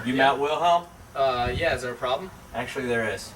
You Yeah. met Wilhelm? Yeah, is there a problem? Actually, there is.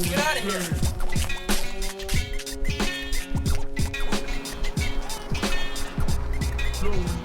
Get out of here! Go,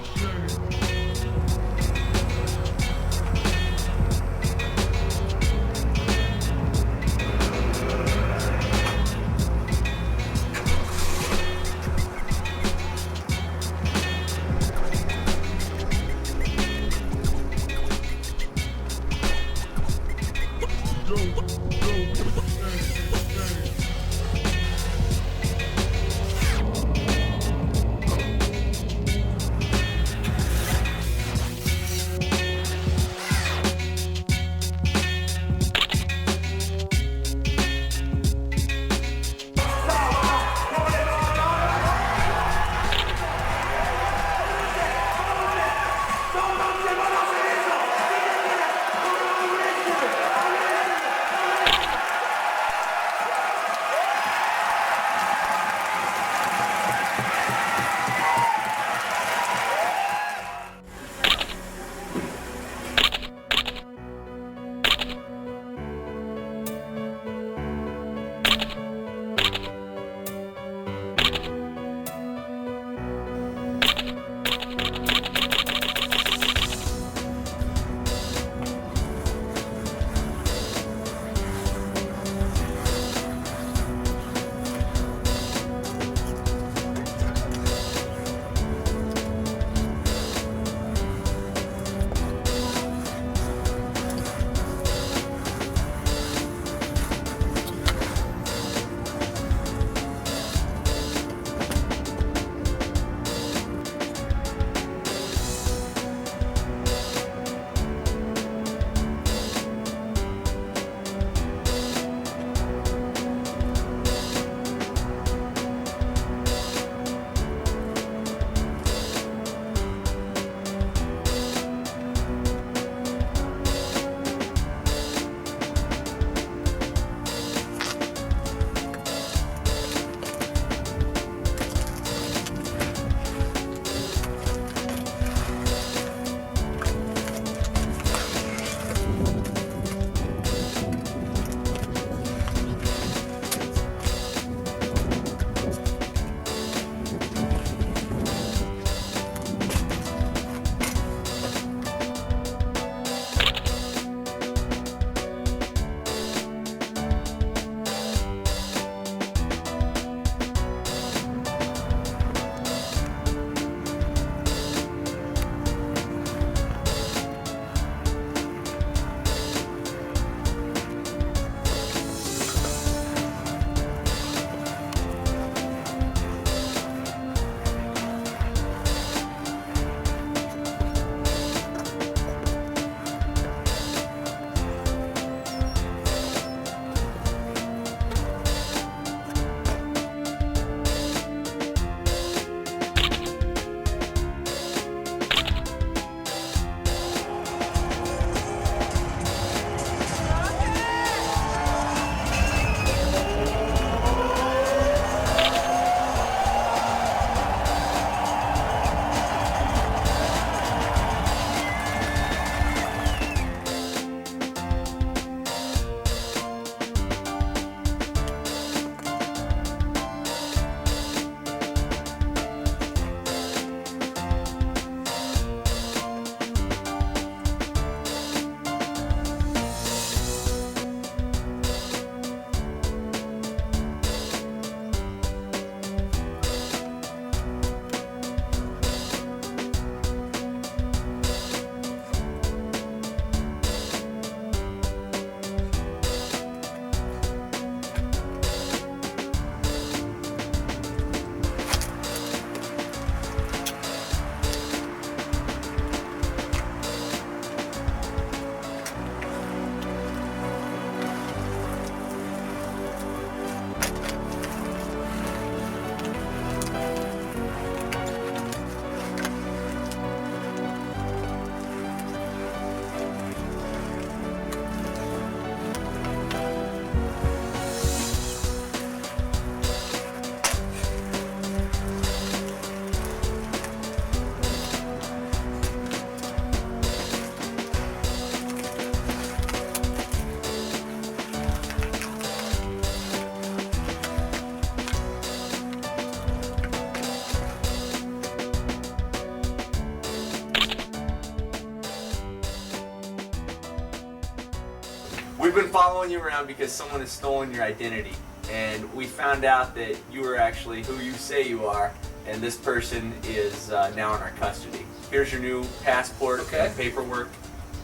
We've been following you around because someone has stolen your identity, and we found out that you are actually who you say you are, and this person is now in our custody. Here's your new passport and paperwork,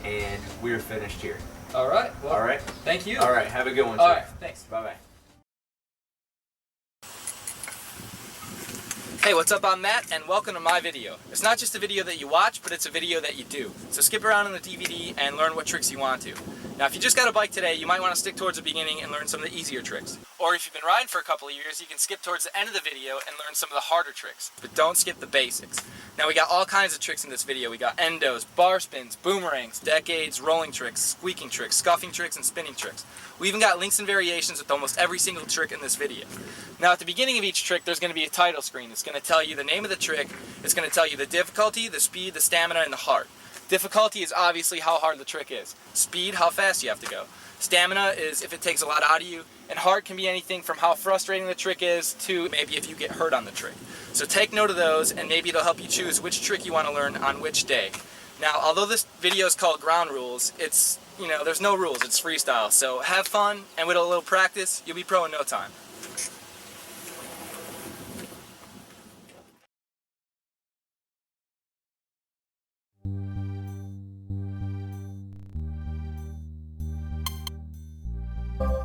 and we're finished here. All right. Well, all right. Thank you. All right. Have a good one. All sir. right. Thanks. Bye-bye. Hey, what's up? I'm Matt, and welcome to my video. It's not just a video that you watch, but it's a video that you do. So skip around on the DVD and learn what tricks you want to. Now, if you just got a bike today, you might want to stick towards the beginning and learn some of the easier tricks. Or if you've been riding for a couple of years, you can skip towards the end of the video and learn some of the harder tricks. But don't skip the basics. Now, we got all kinds of tricks in this video. We got endos, bar spins, boomerangs, decades, rolling tricks, squeaking tricks, scuffing tricks, and spinning tricks. We even got links and variations with almost every single trick in this video. Now, at the beginning of each trick, there's going to be a title screen. It's going to tell you the name of the trick. It's going to tell you the difficulty, the speed, the stamina, and the heart. Difficulty is obviously how hard the trick is. Speed, how fast you have to go. Stamina is if it takes a lot out of you. And heart can be anything from how frustrating the trick is to maybe if you get hurt on the trick. So take note of those, and maybe it'll help you choose which trick you want to learn on which day. Now, although this video is called Ground Rules, it's, there's no rules, it's freestyle. So have fun, and with a little practice, you'll be pro in no time.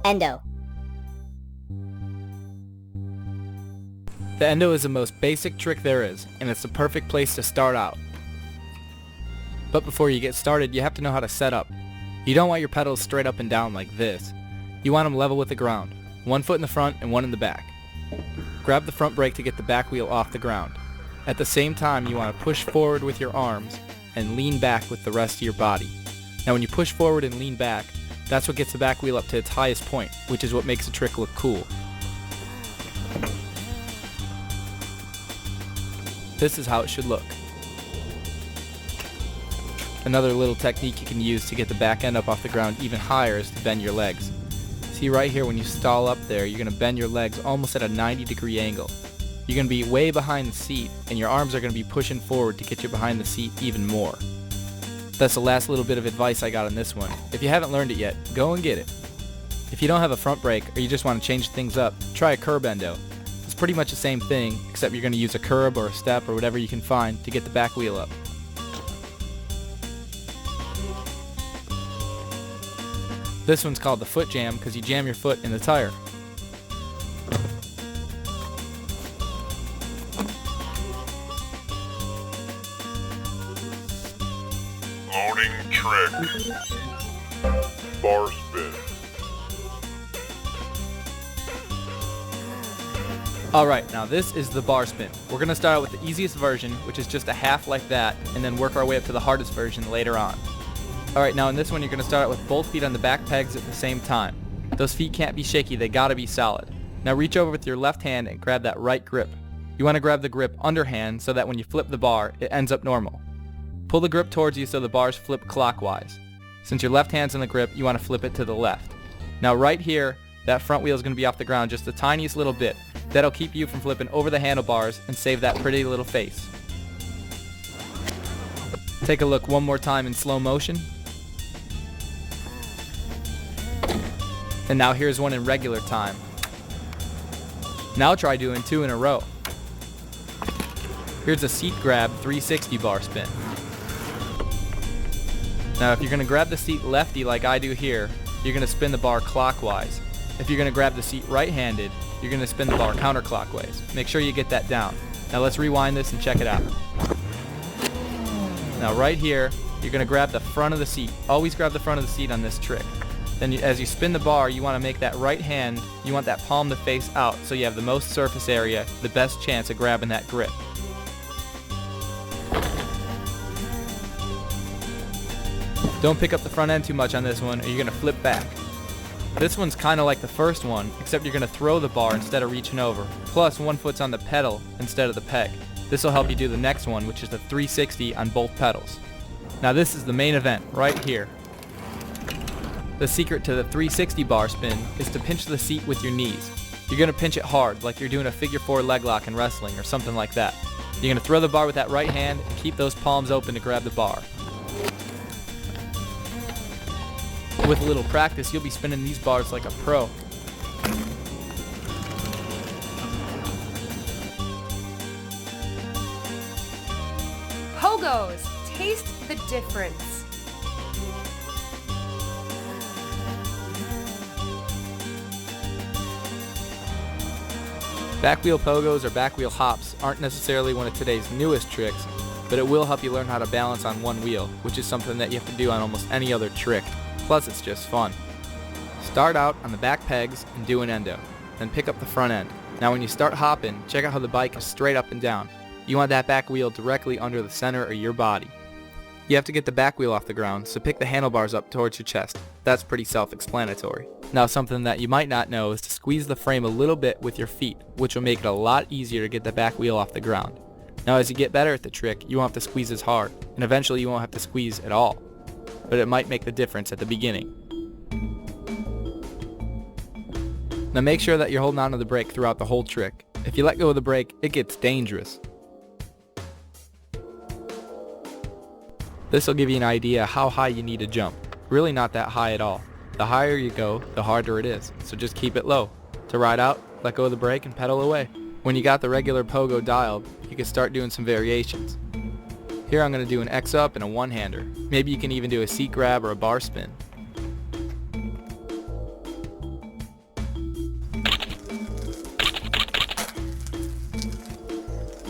Endo. The endo is the most basic trick there is, and it's the perfect place to start out. But before you get started, you have to know how to set up. You don't want your pedals straight up and down like this. You want them level with the ground, one foot in the front and one in the back. Grab the front brake to get the back wheel off the ground. At the same time, you want to push forward with your arms and lean back with the rest of your body. Now when you push forward and lean back, that's what gets the back wheel up to its highest point, which is what makes the trick look cool. This is how it should look. Another little technique you can use to get the back end up off the ground even higher is to bend your legs. See right here, when you stall up there, you're going to bend your legs almost at a 90-degree angle. You're going to be way behind the seat, and your arms are going to be pushing forward to get you behind the seat even more. That's the last little bit of advice I got on this one. If you haven't learned it yet, go and get it. If you don't have a front brake, or you just want to change things up, try a curb endo. It's pretty much the same thing, except you're going to use a curb or a step or whatever you can find to get the back wheel up. This one's called the foot jam because you jam your foot in the tire. Loading trick. Bar spin. Alright, now this is the bar spin. We're going to start out with the easiest version, which is just a half like that, and then work our way up to the hardest version later on. Alright, now in this one you're going to start out with both feet on the back pegs at the same time. Those feet can't be shaky, they gotta be solid. Now reach over with your left hand and grab that right grip. You want to grab the grip underhand so that when you flip the bar, it ends up normal. Pull the grip towards you so the bars flip clockwise. Since your left hand's on the grip, you want to flip it to the left. Now right here, that front wheel is going to be off the ground just the tiniest little bit. That'll keep you from flipping over the handlebars and save that pretty little face. Take a look one more time in slow motion. And now here's one in regular time. Now try doing two in a row. Here's a seat grab 360 bar spin. Now if you're going to grab the seat lefty like I do here, you're going to spin the bar clockwise. If you're going to grab the seat right-handed, you're going to spin the bar counterclockwise. Make sure you get that down. Now let's rewind this and check it out. Now right here, you're going to grab the front of the seat. Always grab the front of the seat on this trick. Then as you spin the bar, you want to make that right hand, you want that palm to face out so you have the most surface area, the best chance of grabbing that grip. Don't pick up the front end too much on this one or you're going to flip back. This one's kind of like the first one, except you're going to throw the bar instead of reaching over. Plus, one foot's on the pedal instead of the peg. This will help you do the next one, which is the 360 on both pedals. Now this is the main event, right here. The secret to the 360 bar spin is to pinch the seat with your knees. You're going to pinch it hard, like you're doing a figure 4 leg lock in wrestling or something like that. You're going to throw the bar with that right hand and keep those palms open to grab the bar. With a little practice, you'll be spinning these bars like a pro. Pogos, taste the difference. Backwheel pogos or backwheel hops aren't necessarily one of today's newest tricks, but it will help you learn how to balance on one wheel, which is something that you have to do on almost any other trick. Plus, it's just fun. Start out on the back pegs and do an endo, then pick up the front end. Now when you start hopping, check out how the bike is straight up and down. You want that back wheel directly under the center of your body. You have to get the back wheel off the ground, so pick the handlebars up towards your chest. That's pretty self-explanatory. Now something that you might not know is to squeeze the frame a little bit with your feet, which will make it a lot easier to get the back wheel off the ground. Now as you get better at the trick, you won't have to squeeze as hard, and eventually you won't have to squeeze at all. But it might make the difference at the beginning. Now make sure that you're holding on to the brake throughout the whole trick. If you let go of the brake, it gets dangerous. This will give you an idea how high you need to jump. Really not that high at all. The higher you go, the harder it is, so just keep it low. To ride out, let go of the brake and pedal away. When you got the regular pogo dialed, you can start doing some variations. Here I'm going to do an X-up and a one-hander. Maybe you can even do a seat grab or a bar spin.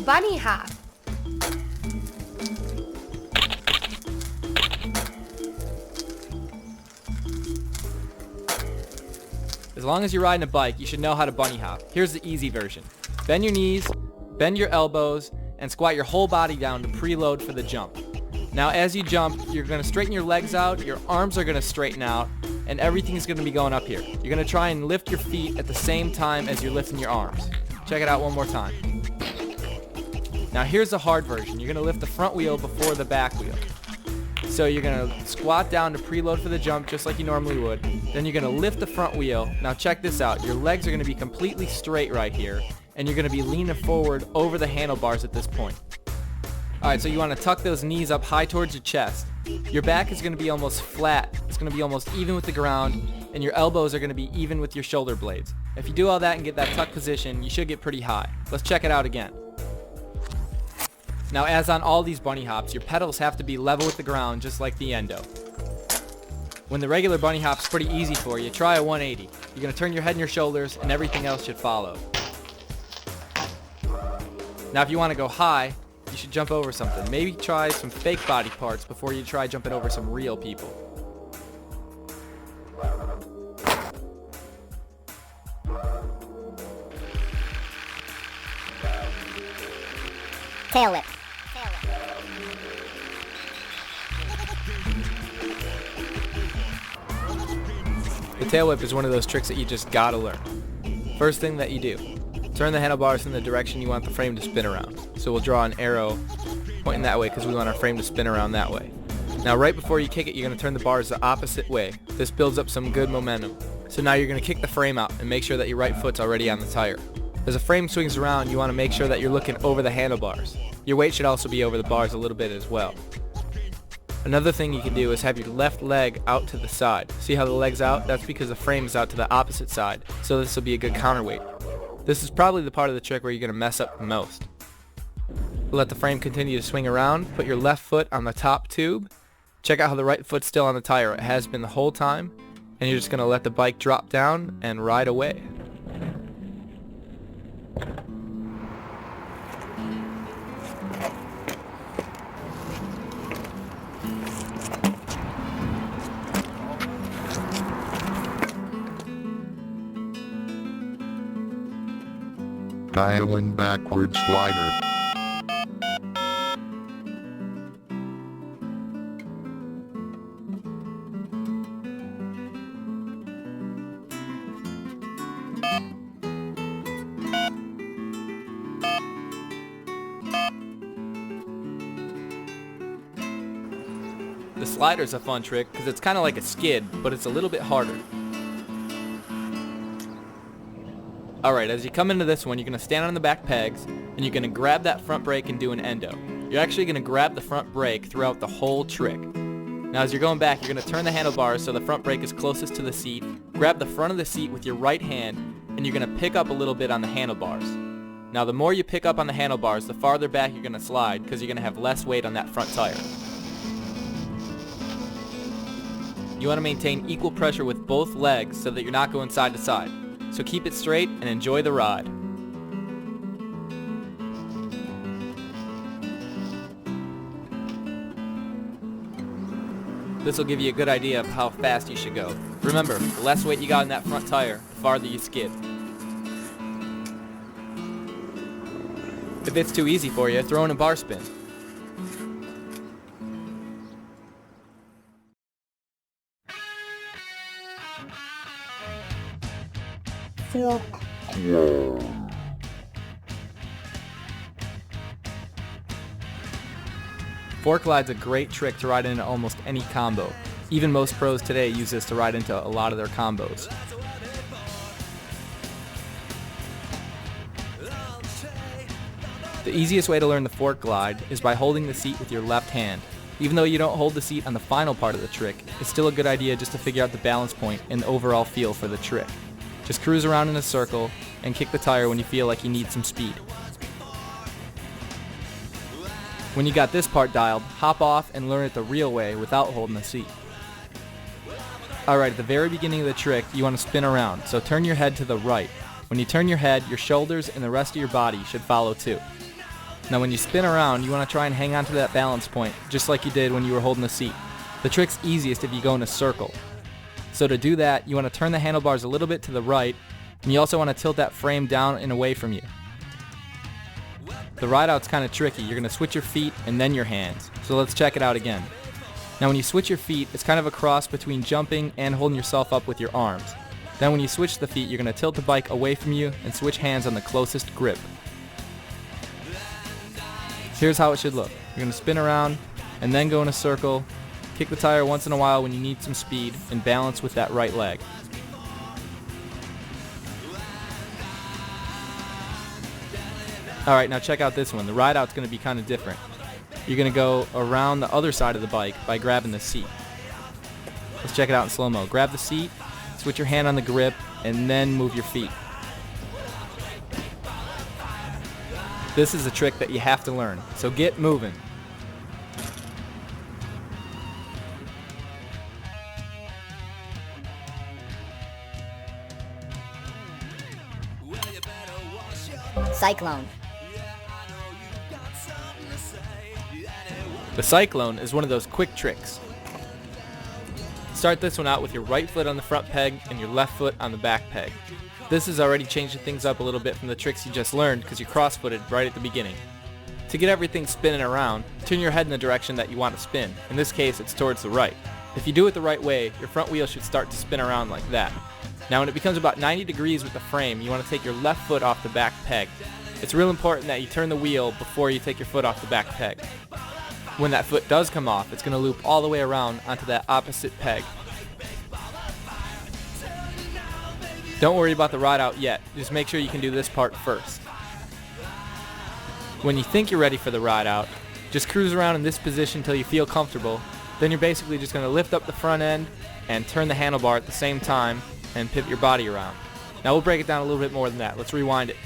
Bunny hop. As long as you're riding a bike, you should know how to bunny hop. Here's the easy version. Bend your knees, bend your elbows, and squat your whole body down to preload for the jump. Now as you jump, you're going to straighten your legs out, your arms are going to straighten out, and everything's going to be going up here. You're going to try and lift your feet at the same time as you're lifting your arms. Check it out one more time. Now here's the hard version. You're going to lift the front wheel before the back wheel. So you're going to squat down to preload for the jump just like you normally would. Then you're going to lift the front wheel. Now check this out. Your legs are going to be completely straight right here, and you're going to be leaning forward over the handlebars at this point. Alright, so you want to tuck those knees up high towards your chest. Your back is going to be almost flat. It's going to be almost even with the ground, and your elbows are going to be even with your shoulder blades. If you do all that and get that tuck position, you should get pretty high. Let's check it out again. Now as on all these bunny hops, your pedals have to be level with the ground just like the endo. When the regular bunny hop's pretty easy for you, try a 180. You're going to turn your head and your shoulders and everything else should follow. Now if you want to go high, you should jump over something. Maybe try some fake body parts before you try jumping over some real people. Tail whip. The tail whip is one of those tricks that you just gotta learn. First thing that you do, turn the handlebars in the direction you want the frame to spin around. So we'll draw an arrow pointing that way because we want our frame to spin around that way. Now right before you kick it, you're going to turn the bars the opposite way. This builds up some good momentum. So now you're going to kick the frame out and make sure that your right foot's already on the tire. As the frame swings around, you want to make sure that you're looking over the handlebars. Your weight should also be over the bars a little bit as well. Another thing you can do is have your left leg out to the side. See how the leg's out? That's because the frame is out to the opposite side, so this will be a good counterweight. This is probably the part of the trick where you're going to mess up the most. Let the frame continue to swing around, put your left foot on the top tube, check out how the right foot's still on the tire. It has been the whole time, and you're just going to let the bike drop down and ride away. Dialing backward slider. The slider's a fun trick because it's kind of like a skid, but it's a little bit harder. Alright, as you come into this one, you're going to stand on the back pegs, and you're going to grab that front brake and do an endo. You're actually going to grab the front brake throughout the whole trick. Now as you're going back, you're going to turn the handlebars so the front brake is closest to the seat. Grab the front of the seat with your right hand, and you're going to pick up a little bit on the handlebars. Now the more you pick up on the handlebars, the farther back you're going to slide because you're going to have less weight on that front tire. You want to maintain equal pressure with both legs so that you're not going side to side. So keep it straight and enjoy the ride. This will give you a good idea of how fast you should go. Remember, the less weight you got in that front tire, the farther you skid. If it's too easy for you, throw in a bar spin. Fork glide's a great trick to ride into almost any combo. Even most pros today use this to ride into a lot of their combos. The easiest way to learn the fork glide is by holding the seat with your left hand. Even though you don't hold the seat on the final part of the trick, it's still a good idea just to figure out the balance point and the overall feel for the trick. Just cruise around in a circle and kick the tire when you feel like you need some speed. When you got this part dialed, hop off and learn it the real way without holding the seat. Alright, at the very beginning of the trick, you want to spin around, so turn your head to the right. When you turn your head, your shoulders and the rest of your body should follow too. Now when you spin around, you want to try and hang on to that balance point, just like you did when you were holding the seat. The trick's easiest if you go in a circle. So to do that, you want to turn the handlebars a little bit to the right, and you also want to tilt that frame down and away from you. The ride out's kind of tricky. You're going to switch your feet and then your hands. So let's check it out again. Now when you switch your feet, it's kind of a cross between jumping and holding yourself up with your arms. Then when you switch the feet, you're going to tilt the bike away from you and switch hands on the closest grip. Here's how it should look. You're going to spin around and then go in a circle, kick the tire once in a while when you need some speed, and balance with that right leg. Alright, now check out this one. The ride out's going to be kind of different. You're going to go around the other side of the bike by grabbing the seat. Let's check it out in slow-mo. Grab the seat, switch your hand on the grip, and then move your feet. This is a trick that you have to learn, so get moving. Cyclone. The cyclone is one of those quick tricks. Start this one out with your right foot on the front peg and your left foot on the back peg. This is already changing things up a little bit from the tricks you just learned because you cross-footed right at the beginning. To get everything spinning around, turn your head in the direction that you want to spin. In this case, it's towards the right. If you do it the right way, your front wheel should start to spin around like that. Now when it becomes about 90 degrees with the frame, you want to take your left foot off the back peg. It's real important that you turn the wheel before you take your foot off the back peg. When that foot does come off, it's going to loop all the way around onto that opposite peg. Don't worry about the ride out yet, just make sure you can do this part first. When you think you're ready for the ride out, just cruise around in this position until you feel comfortable. Then you're basically just going to lift up the front end and turn the handlebar at the same time and pivot your body around. Now we'll break it down a little bit more than that. Let's rewind it.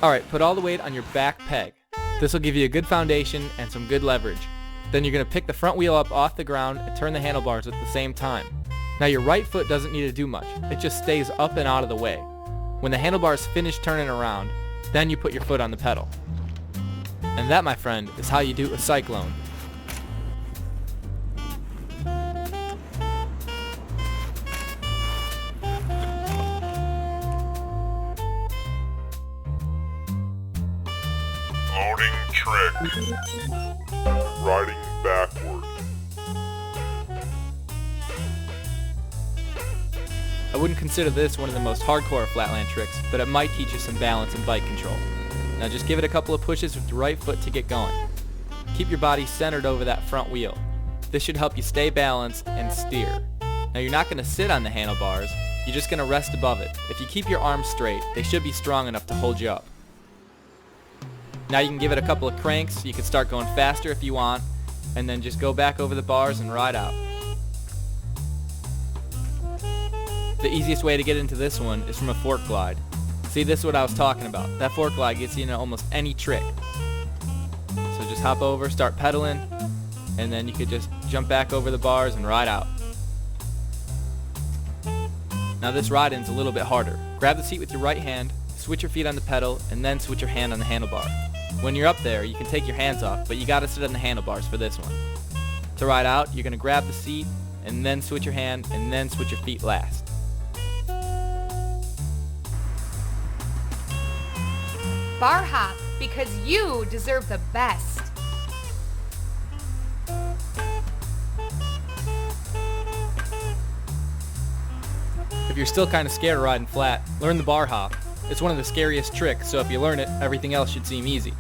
Alright, put all the weight on your back peg. This will give you a good foundation and some good leverage. Then you're going to pick the front wheel up off the ground and turn the handlebars at the same time. Now your right foot doesn't need to do much. It just stays up and out of the way. When the handlebars finish turning around, then you put your foot on the pedal. And that, my friend, is how you do a cyclone. Loading trick. Riding backward. I wouldn't consider this one of the most hardcore Flatland tricks, but it might teach you some balance and bike control. Now just give it a couple of pushes with your right foot to get going. Keep your body centered over that front wheel. This should help you stay balanced and steer. Now you're not going to sit on the handlebars, you're just going to rest above it. If you keep your arms straight, they should be strong enough to hold you up. Now you can give it a couple of cranks, you can start going faster if you want, and then just go back over the bars and ride out. The easiest way to get into this one is from a fork glide. See, this is what I was talking about. That fork glide gets you into almost any trick. So just hop over, start pedaling, and then you could just jump back over the bars and ride out. Now this ride-in's a little bit harder. Grab the seat with your right hand, switch your feet on the pedal, and then switch your hand on the handlebar. When you're up there, you can take your hands off, but you gotta sit on the handlebars for this one. To ride out, you're gonna grab the seat, and then switch your hand, and then switch your feet last. Bar hop, because you deserve the best. If you're still kind of scared of riding flat, learn the bar hop. It's one of the scariest tricks, so if you learn it, everything else should seem easy.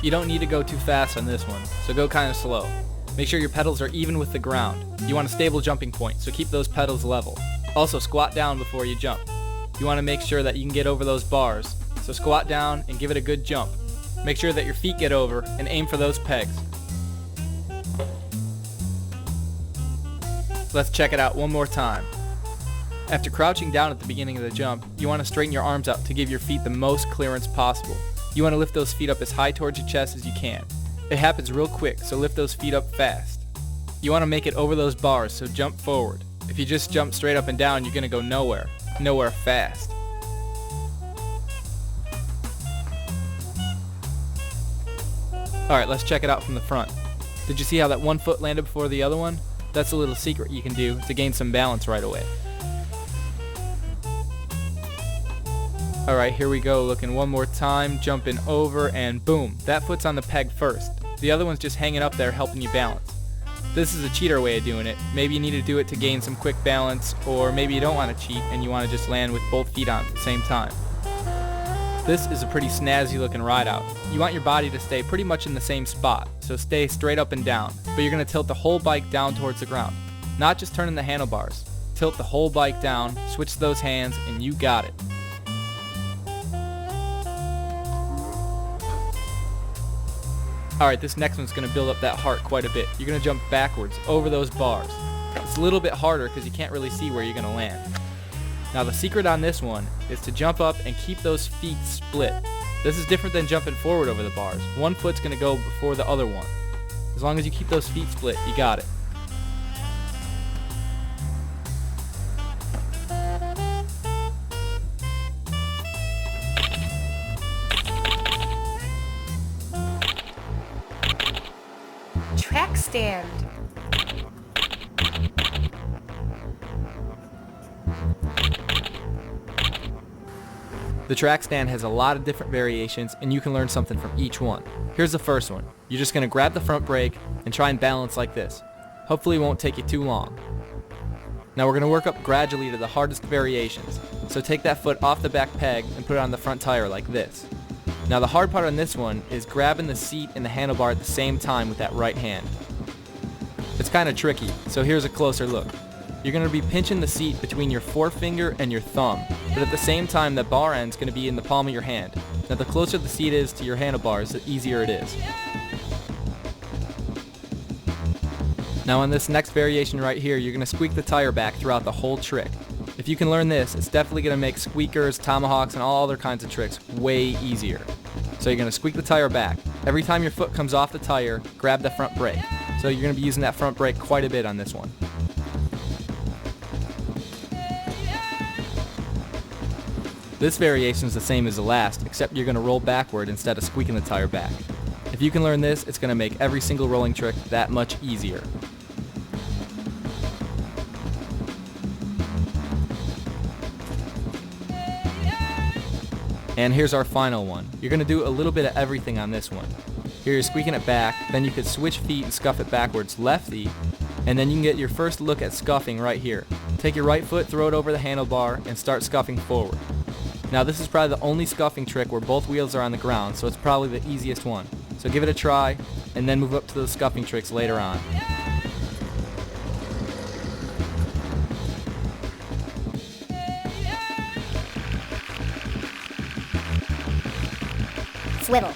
You don't need to go too fast on this one, so go kind of slow. Make sure your pedals are even with the ground. You want a stable jumping point, so keep those pedals level. Also, squat down before you jump. You want to make sure that you can get over those bars, so squat down and give it a good jump. Make sure that your feet get over and aim for those pegs. Let's check it out one more time. After crouching down at the beginning of the jump, you want to straighten your arms out to give your feet the most clearance possible. You want to lift those feet up as high towards your chest as you can. It happens real quick, so lift those feet up fast. You want to make it over those bars, so jump forward. If you just jump straight up and down, you're going to go nowhere fast. Alright, let's check it out from the front. Did you see how that one foot landed before the other one? That's a little secret you can do to gain some balance right away. Alright, here we go, looking one more time, jumping over, and boom, that foot's on the peg first. The other one's just hanging up there helping you balance. This is a cheater way of doing it. Maybe you need to do it to gain some quick balance, or maybe you don't want to cheat and you want to just land with both feet on at the same time. This is a pretty snazzy looking ride out. You want your body to stay pretty much in the same spot, so stay straight up and down, but you're going to tilt the whole bike down towards the ground. Not just turning the handlebars. Tilt the whole bike down, switch those hands, and you got it. Alright, this next one's going to build up that heart quite a bit. You're going to jump backwards over those bars. It's a little bit harder because you can't really see where you're going to land. Now the secret on this one is to jump up and keep those feet split. This is different than jumping forward over the bars. One foot's going to go before the other one. As long as you keep those feet split, you got it. Track stand. The track stand has a lot of different variations and you can learn something from each one. Here's the first one. You're just going to grab the front brake and try and balance like this. Hopefully it won't take you too long. Now we're going to work up gradually to the hardest variations. So take that foot off the back peg and put it on the front tire like this. Now the hard part on this one is grabbing the seat and the handlebar at the same time with that right hand. It's kind of tricky, so here's a closer look. You're going to be pinching the seat between your forefinger and your thumb, but at the same time the bar end's going to be in the palm of your hand. Now the closer the seat is to your handlebars, the easier it is. Now on this next variation right here, you're going to squeak the tire back throughout the whole trick. If you can learn this, it's definitely going to make squeakers, tomahawks, and all other kinds of tricks way easier. So you're going to squeak the tire back. Every time your foot comes off the tire, grab the front brake. So you're going to be using that front brake quite a bit on this one. This variation is the same as the last, except you're going to roll backward instead of squeaking the tire back. If you can learn this, it's going to make every single rolling trick that much easier. And here's our final one. You're going to do a little bit of everything on this one. Here you're squeaking it back, then you could switch feet and scuff it backwards lefty, and then you can get your first look at scuffing right here. Take your right foot, throw it over the handlebar, and start scuffing forward. Now this is probably the only scuffing trick where both wheels are on the ground, so it's probably the easiest one. So give it a try, and then move up to those scuffing tricks later on. Swivel.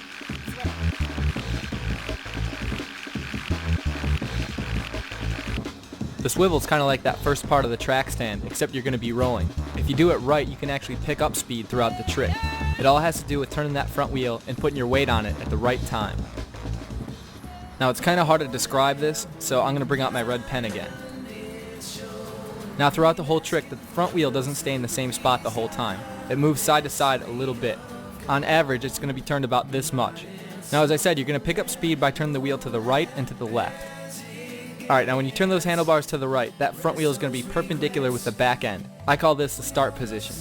The swivel's kind of like that first part of the track stand, except you're going to be rolling. If you do it right, you can actually pick up speed throughout the trick. It all has to do with turning that front wheel and putting your weight on it at the right time. Now it's kind of hard to describe this, so I'm going to bring out my red pen again. Now throughout the whole trick, the front wheel doesn't stay in the same spot the whole time. It moves side to side a little bit. On average, it's going to be turned about this much. Now as I said, you're going to pick up speed by turning the wheel to the right and to the left. Alright, now when you turn those handlebars to the right, that front wheel is going to be perpendicular with the back end. I call this the start position.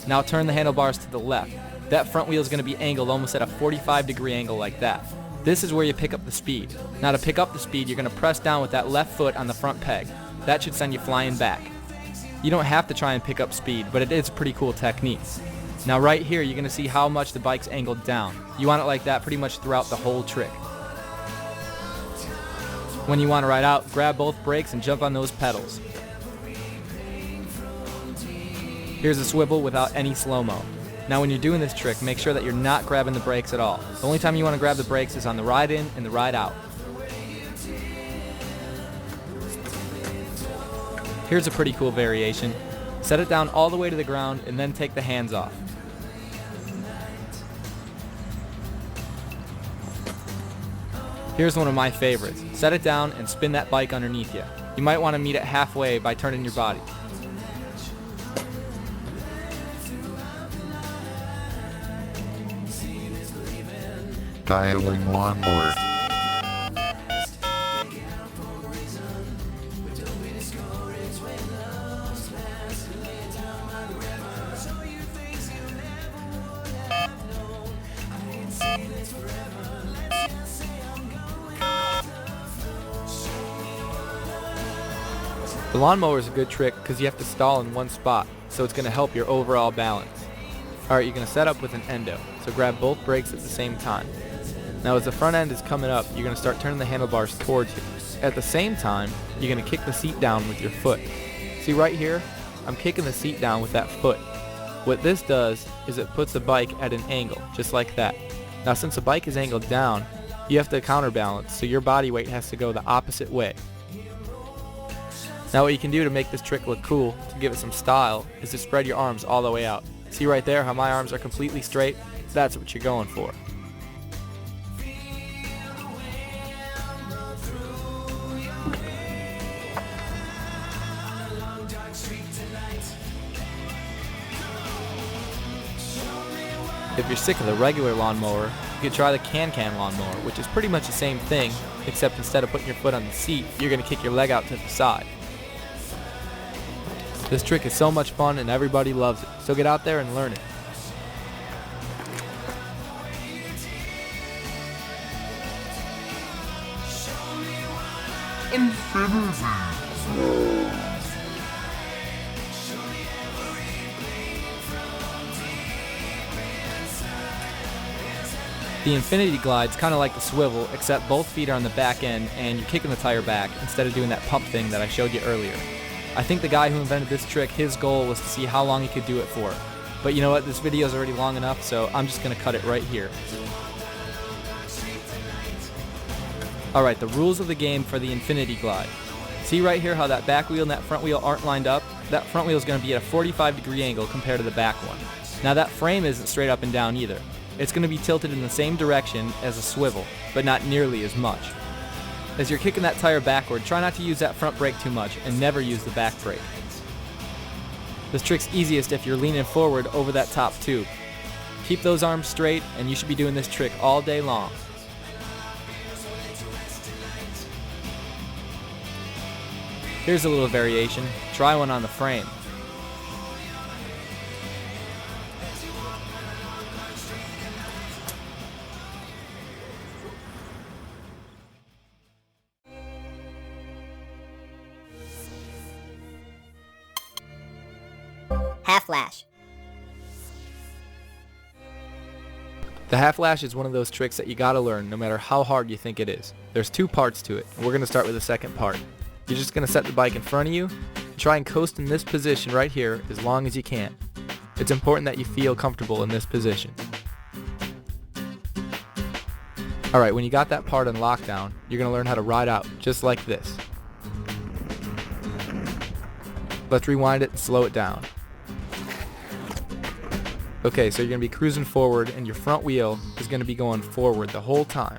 Now turn the handlebars to the left. That front wheel is going to be angled almost at a 45-degree angle like that. This is where you pick up the speed. Now to pick up the speed, you're going to press down with that left foot on the front peg. That should send you flying back. You don't have to try and pick up speed, but it is a pretty cool technique. Now right here, you're going to see how much the bike's angled down. You want it like that pretty much throughout the whole trick. When you want to ride out, grab both brakes and jump on those pedals. Here's a swivel without any slow-mo. Now when you're doing this trick, make sure that you're not grabbing the brakes at all. The only time you want to grab the brakes is on the ride in and the ride out. Here's a pretty cool variation. Set it down all the way to the ground and then take the hands off. Here's one of my favorites. Set it down and spin that bike underneath you. You might want to meet it halfway by turning your body. Dialing lawnmower. The lawnmower is a good trick because you have to stall in one spot, so it's going to help your overall balance. Alright, you're going to set up with an endo, so grab both brakes at the same time. Now as the front end is coming up, you're going to start turning the handlebars towards you. At the same time, you're going to kick the seat down with your foot. See right here? I'm kicking the seat down with that foot. What this does is it puts the bike at an angle, just like that. Now since the bike is angled down, you have to counterbalance, so your body weight has to go the opposite way. Now what you can do to make this trick look cool, to give it some style, is to spread your arms all the way out. See right there how my arms are completely straight? That's what you're going for. If you're sick of the regular lawnmower, you could try the can-can lawnmower, which is pretty much the same thing, except instead of putting your foot on the seat, you're going to kick your leg out to the side. This trick is so much fun and everybody loves it, so get out there and learn it. The Infinity Glide's kind of like the swivel, except both feet are on the back end and you're kicking the tire back instead of doing that pump thing that I showed you earlier. I think the guy who invented this trick, his goal was to see how long he could do it for. But you know what, this video is already long enough, so I'm just going to cut it right here. Alright, the rules of the game for the Infinity Glide. See right here how that back wheel and that front wheel aren't lined up? That front wheel is going to be at a 45-degree angle compared to the back one. Now that frame isn't straight up and down either. It's going to be tilted in the same direction as a swivel, but not nearly as much. As you're kicking that tire backward, try not to use that front brake too much and never use the back brake. This trick's easiest if you're leaning forward over that top tube. Keep those arms straight and you should be doing this trick all day long. Here's a little variation. Try one on the frame. Half lash. The half lash is one of those tricks that you gotta learn no matter how hard you think it is. There's two parts to it, and we're gonna start with the second part. You're just gonna set the bike in front of you, and try and coast in this position right here as long as you can. It's important that you feel comfortable in this position. Alright, when you got that part on lockdown, you're gonna learn how to ride out just like this. Let's rewind it and slow it down. Okay, so you're going to be cruising forward and your front wheel is going to be going forward the whole time.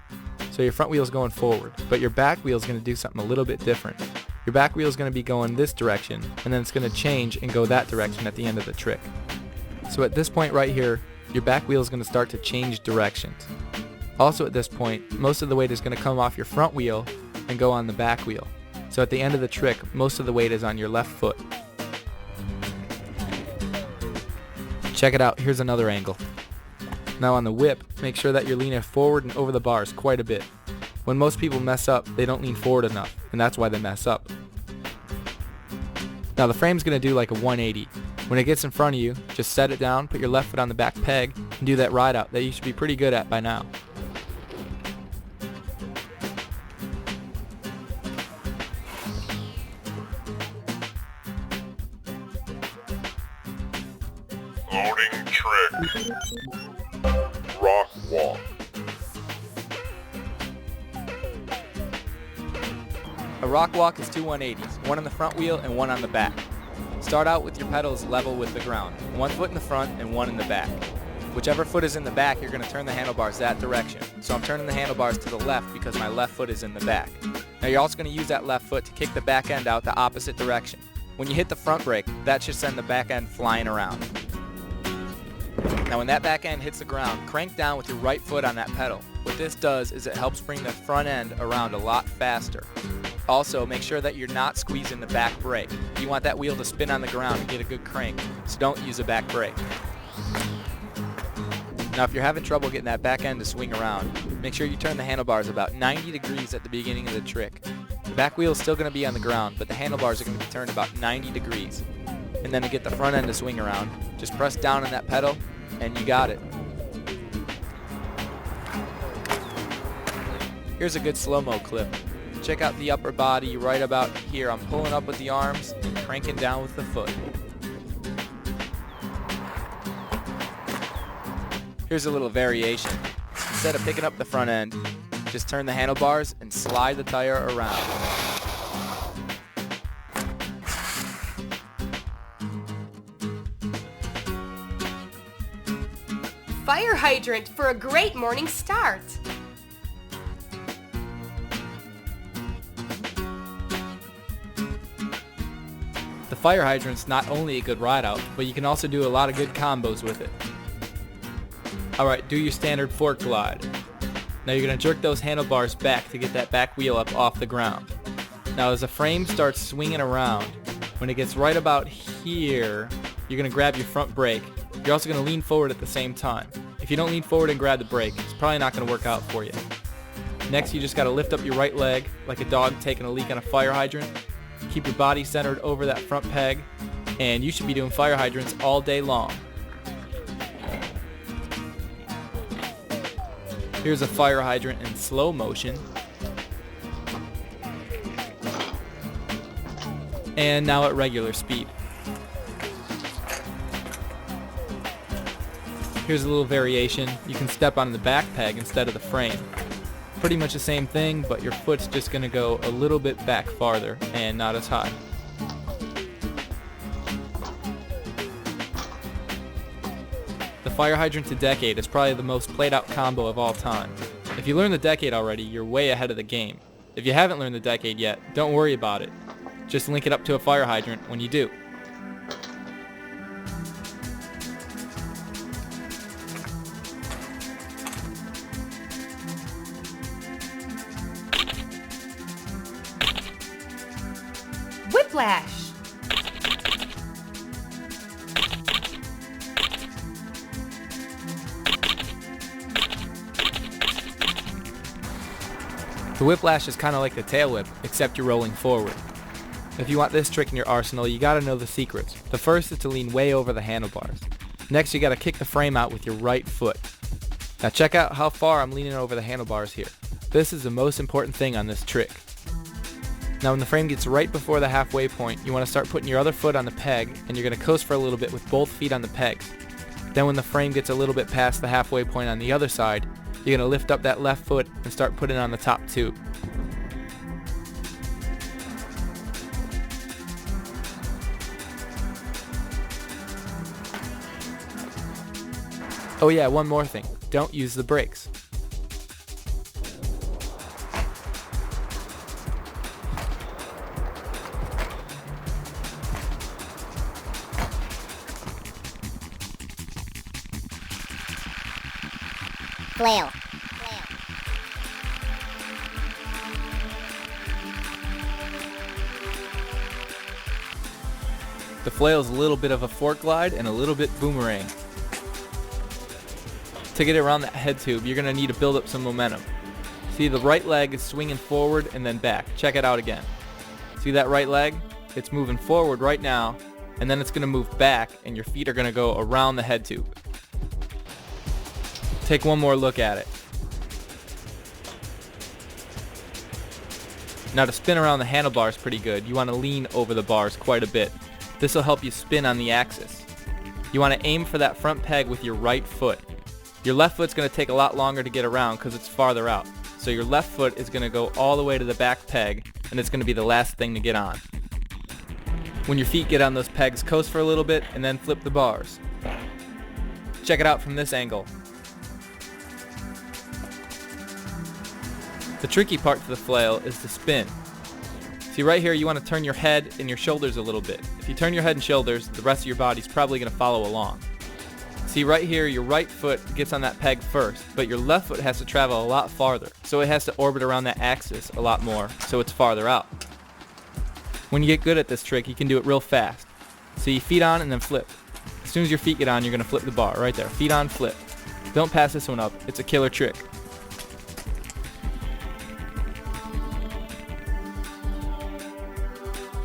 So your front wheel is going forward, but your back wheel is going to do something a little bit different. Your back wheel is going to be going this direction, and then it's going to change and go that direction at the end of the trick. So at this point right here, your back wheel is going to start to change directions. Also at this point, most of the weight is going to come off your front wheel and go on the back wheel. So at the end of the trick, most of the weight is on your left foot. Check it out, here's another angle. Now on the whip, make sure that you're leaning forward and over the bars quite a bit. When most people mess up, they don't lean forward enough, and that's why they mess up. Now the frame's going to do like a 180. When it gets in front of you, just set it down, put your left foot on the back peg, and do that ride out that you should be pretty good at by now. Loading trick. Rock walk. A rock walk is two 180s, one on the front wheel and one on the back. Start out with your pedals level with the ground, one foot in the front and one in the back. Whichever foot is in the back, you're going to turn the handlebars that direction. So I'm turning the handlebars to the left because my left foot is in the back. Now you're also going to use that left foot to kick the back end out the opposite direction. When you hit the front brake, that should send the back end flying around. Now when that back end hits the ground, crank down with your right foot on that pedal. What this does is it helps bring the front end around a lot faster. Also, make sure that you're not squeezing the back brake. You want that wheel to spin on the ground and get a good crank, so don't use a back brake. Now if you're having trouble getting that back end to swing around, make sure you turn the handlebars about 90 degrees at the beginning of the trick. The back wheel is still going to be on the ground, but the handlebars are going to be turned about 90 degrees. And then to get the front end to swing around, just press down on that pedal, and you got it. Here's a good slow-mo clip. Check out the upper body right about here. I'm pulling up with the arms and cranking down with the foot. Here's a little variation. Instead of picking up the front end, just turn the handlebars and slide the tire around. Fire hydrant for a great morning start. The fire hydrant's not only a good ride out, but you can also do a lot of good combos with it. Alright, do your standard fork glide. Now you're going to jerk those handlebars back to get that back wheel up off the ground. Now as the frame starts swinging around, when it gets right about here, you're going to grab your front brake. You're also going to lean forward at the same time. If you don't lean forward and grab the brake, it's probably not going to work out for you. Next, you just got to lift up your right leg like a dog taking a leak on a fire hydrant. Keep your body centered over that front peg, and you should be doing fire hydrants all day long. Here's a fire hydrant in slow motion. And now at regular speed. Here's a little variation. You can step on the back peg instead of the frame. Pretty much the same thing, but your foot's just going to go a little bit back farther and not as high. The fire hydrant to decade is probably the most played out combo of all time. If you learn the decade already, you're way ahead of the game. If you haven't learned the decade yet, don't worry about it. Just link it up to a fire hydrant when you do. Whiplash. The whiplash is kind of like the tail whip, except you're rolling forward. If you want this trick in your arsenal, you gotta know the secrets. The first is to lean way over the handlebars. Next, you gotta kick the frame out with your right foot. Now check out how far I'm leaning over the handlebars here. This is the most important thing on this trick. Now when the frame gets right before the halfway point, you want to start putting your other foot on the peg, and you're going to coast for a little bit with both feet on the pegs. Then when the frame gets a little bit past the halfway point on the other side, you're going to lift up that left foot and start putting it on the top tube. Oh yeah, one more thing. Don't use the brakes. Flail. The flail is a little bit of a fork glide and a little bit boomerang. To get it around that head tube, you're going to need to build up some momentum. See, the right leg is swinging forward and then back. Check it out again. See that right leg? It's moving forward right now, and then it's going to move back, and your feet are going to go around the head tube. Take one more look at it. Now to spin around the handlebars pretty good, you want to lean over the bars quite a bit. This will help you spin on the axis. You want to aim for that front peg with your right foot. Your left foot's going to take a lot longer to get around because it's farther out. So your left foot is going to go all the way to the back peg, and it's going to be the last thing to get on. When your feet get on those pegs, coast for a little bit and then flip the bars. Check it out from this angle. The tricky part to the flail is the spin. See right here, you want to turn your head and your shoulders a little bit. If you turn your head and shoulders, the rest of your body's probably going to follow along. See right here, your right foot gets on that peg first, but your left foot has to travel a lot farther, so it has to orbit around that axis a lot more, so it's farther out. When you get good at this trick, you can do it real fast. So you feet on and then flip. As soon as your feet get on, you're going to flip the bar right there. Feet on, flip. Don't pass this one up. It's a killer trick.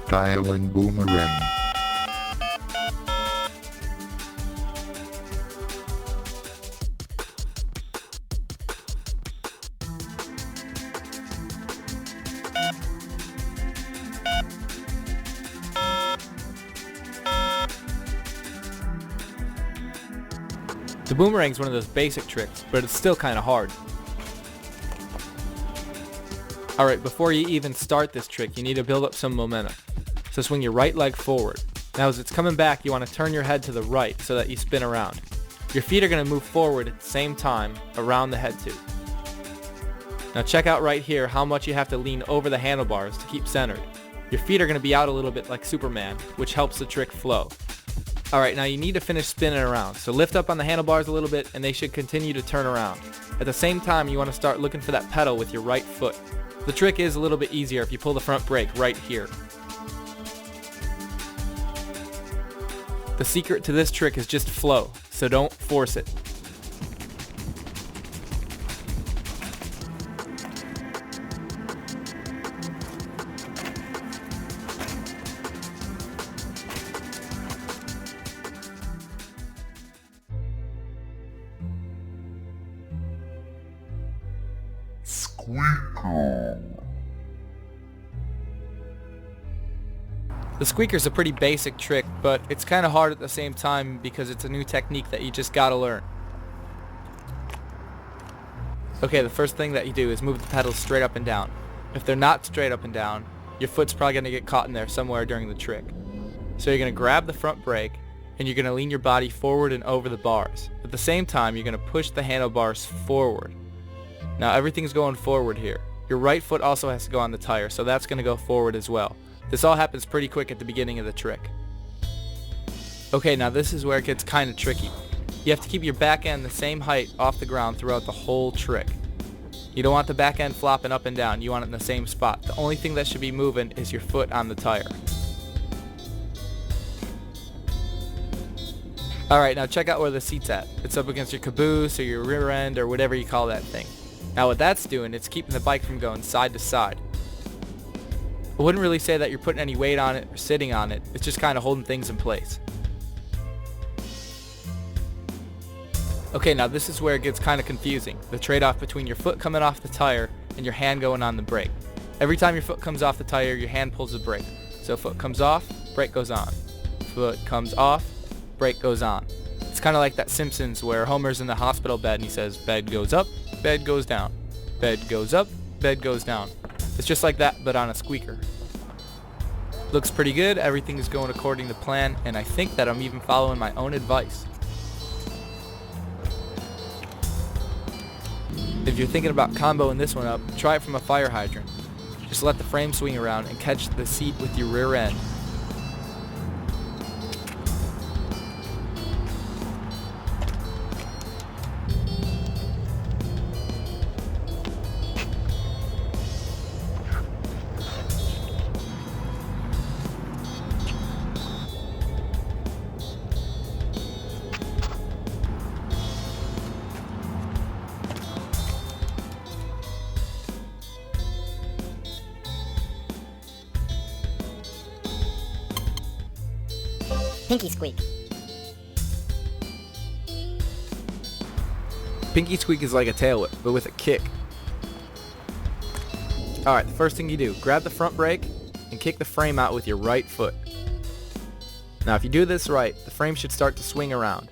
Dial and boomerang. The boomerang's one of those basic tricks, but it's still kind of hard. Alright, before you even start this trick, you need to build up some momentum. So swing your right leg forward. Now as it's coming back, you want to turn your head to the right so that you spin around. Your feet are going to move forward at the same time around the head tube. Now check out right here how much you have to lean over the handlebars to keep centered. Your feet are going to be out a little bit like Superman, which helps the trick flow. Alright, now you need to finish spinning around, so lift up on the handlebars a little bit and they should continue to turn around. At the same time, you want to start looking for that pedal with your right foot. The trick is a little bit easier if you pull the front brake right here. The secret to this trick is just flow, so don't force it. The squeaker's a pretty basic trick, but it's kind of hard at the same time because it's a new technique that you just gotta learn. Okay, the first thing that you do is move the pedals straight up and down. If they're not straight up and down, your foot's probably gonna get caught in there somewhere during the trick. So you're gonna grab the front brake and you're gonna lean your body forward and over the bars. At the same time, you're gonna push the handlebars forward. Now everything's going forward here. Your right foot also has to go on the tire, so that's gonna go forward as well. This all happens pretty quick at the beginning of the trick. Okay, now this is where it gets kind of tricky. You have to keep your back end the same height off the ground throughout the whole trick. You don't want the back end flopping up and down, you want it in the same spot. The only thing that should be moving is your foot on the tire. Alright, now check out where the seat's at. It's up against your caboose or your rear end or whatever you call that thing. Now what that's doing, it's keeping the bike from going side to side. I wouldn't really say that you're putting any weight on it or sitting on it, it's just kind of holding things in place. Okay, now this is where it gets kind of confusing. The trade-off between your foot coming off the tire and your hand going on the brake. Every time your foot comes off the tire, your hand pulls the brake. So foot comes off, brake goes on. Foot comes off, brake goes on. It's kind of like that Simpsons where Homer's in the hospital bed and he says, bed goes up, bed goes down. Bed goes up, bed goes down. It's just like that, but on a squeaker. Looks pretty good, everything is going according to plan, and I think that I'm even following my own advice. If you're thinking about comboing this one up, try it from a fire hydrant. Just let the frame swing around and catch the seat with your rear end. Pinky squeak. Pinky squeak is like a tail whip, but with a kick. Alright, the first thing you do, grab the front brake and kick the frame out with your right foot. Now if you do this right, the frame should start to swing around.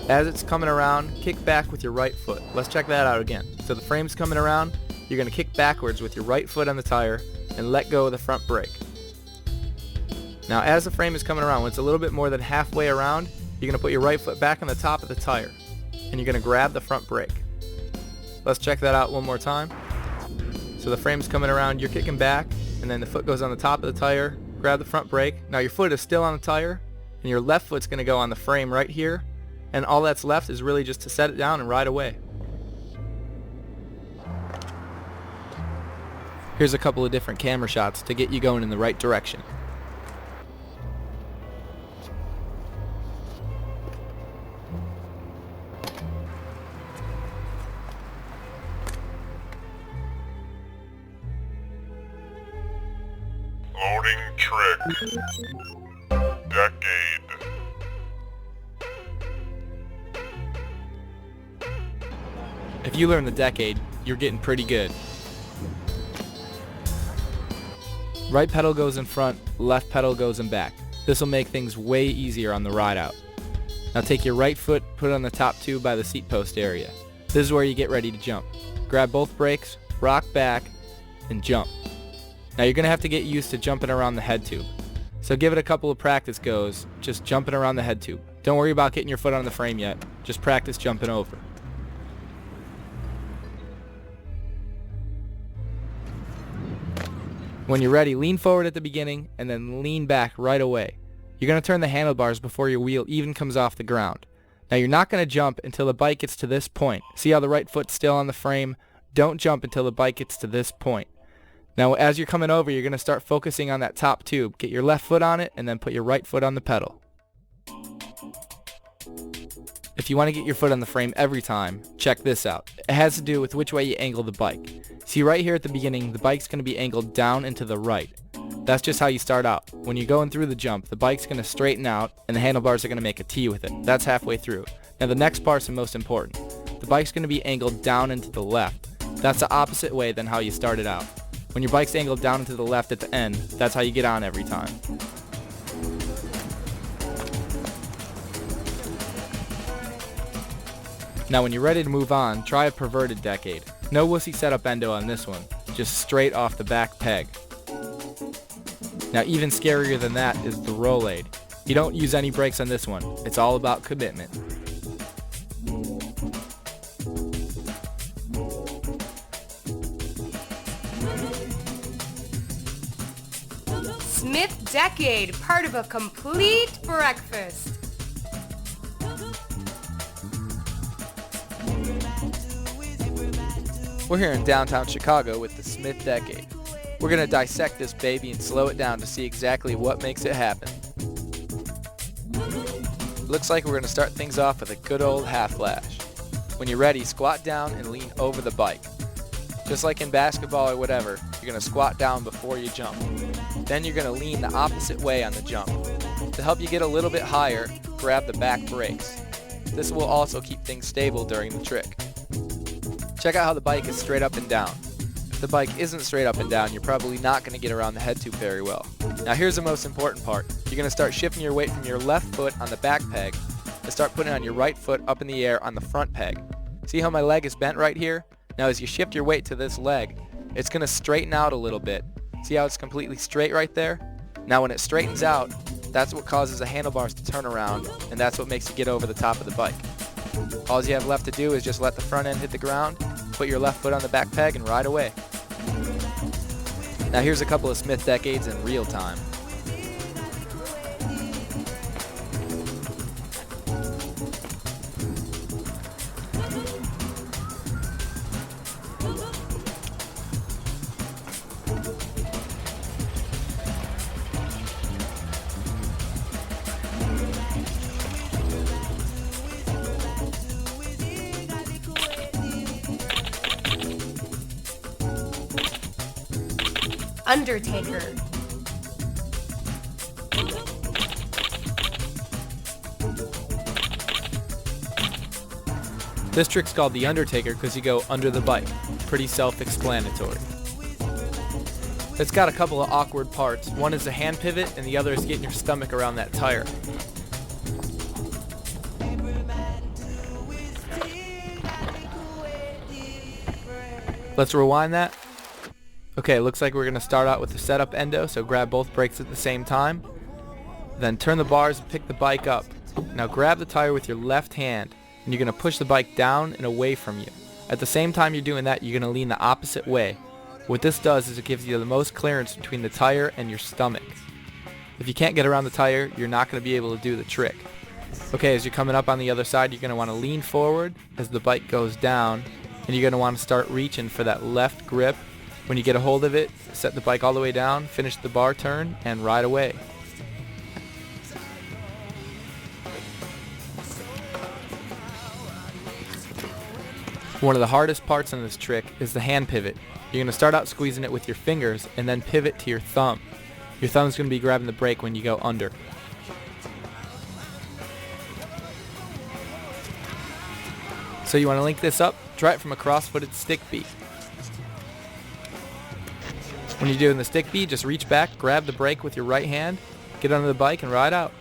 As it's coming around, kick back with your right foot. Let's check that out again. So the frame's coming around, you're going to kick backwards with your right foot on the tire and let go of the front brake. Now as the frame is coming around, when it's a little bit more than halfway around, you're going to put your right foot back on the top of the tire and you're going to grab the front brake. Let's check that out one more time. So the frame's coming around, you're kicking back, and then the foot goes on the top of the tire, grab the front brake. Now your foot is still on the tire and your left foot's going to go on the frame right here, and all that's left is really just to set it down and ride away. Here's a couple of different camera shots to get you going in the right direction. Loading trick. Decade. If you learn the decade, you're getting pretty good. Right pedal goes in front, left pedal goes in back. This will make things way easier on the ride out. Now take your right foot, put it on the top tube by the seat post area. This is where you get ready to jump. Grab both brakes, rock back, and jump. Now you're going to have to get used to jumping around the head tube. So give it a couple of practice goes, just jumping around the head tube. Don't worry about getting your foot on the frame yet, just practice jumping over. When you're ready, lean forward at the beginning and then lean back right away. You're going to turn the handlebars before your wheel even comes off the ground. Now you're not going to jump until the bike gets to this point. See how the right foot's still on the frame? Don't jump until the bike gets to this point. Now as you're coming over, you're going to start focusing on that top tube. Get your left foot on it and then put your right foot on the pedal. If you want to get your foot on the frame every time, check this out. It has to do with which way you angle the bike. See right here at the beginning, the bike's going to be angled down and to the right. That's just how you start out. When you're going through the jump, the bike's going to straighten out and the handlebars are going to make a T with it. That's halfway through. Now the next part's the most important. The bike's going to be angled down and to the left. That's the opposite way than how you started out. When your bike's angled down and to the left at the end, that's how you get on every time. Now when you're ready to move on, try a perverted decade. No wussy setup endo on this one, just straight off the back peg. Now even scarier than that is the rollade. You don't use any brakes on this one, it's all about commitment. Smith Decade, part of a complete breakfast. We're here in downtown Chicago with the Smith Decade. We're going to dissect this baby and slow it down to see exactly what makes it happen. Looks like we're going to start things off with a good old half flash. When you're ready, squat down and lean over the bike. Just like in basketball or whatever, you're going to squat down before you jump. Then you're going to lean the opposite way on the jump. To help you get a little bit higher, grab the back brakes. This will also keep things stable during the trick. Check out how the bike is straight up and down. If the bike isn't straight up and down, you're probably not going to get around the head tube very well. Now here's the most important part. You're going to start shifting your weight from your left foot on the back peg to start putting on your right foot up in the air on the front peg. See how my leg is bent right here? Now as you shift your weight to this leg, it's going to straighten out a little bit. See how it's completely straight right there? Now when it straightens out, that's what causes the handlebars to turn around, and that's what makes you get over the top of the bike. All you have left to do is just let the front end hit the ground, put your left foot on the back peg and ride away. Now here's a couple of Smith decades in real time. Undertaker. This trick's called the Undertaker because you go under the bike. Pretty self-explanatory. It's got a couple of awkward parts. One is the hand pivot and the other is getting your stomach around that tire. Let's rewind that. Okay, looks like we're going to start out with the setup endo, so grab both brakes at the same time. Then turn the bars and pick the bike up. Now grab the tire with your left hand, and you're going to push the bike down and away from you. At the same time you're doing that, you're going to lean the opposite way. What this does is it gives you the most clearance between the tire and your stomach. If you can't get around the tire, you're not going to be able to do the trick. Okay, as you're coming up on the other side, you're going to want to lean forward as the bike goes down, and you're going to want to start reaching for that left grip. When you get a hold of it, set the bike all the way down, finish the bar turn, and ride away. One of the hardest parts on this trick is the hand pivot. You're going to start out squeezing it with your fingers and then pivot to your thumb. Your thumb's going to be grabbing the brake when you go under. So you want to link this up, try it from a cross-footed stick beat. When you're doing the stick beat, just reach back, grab the brake with your right hand, get under the bike and ride out.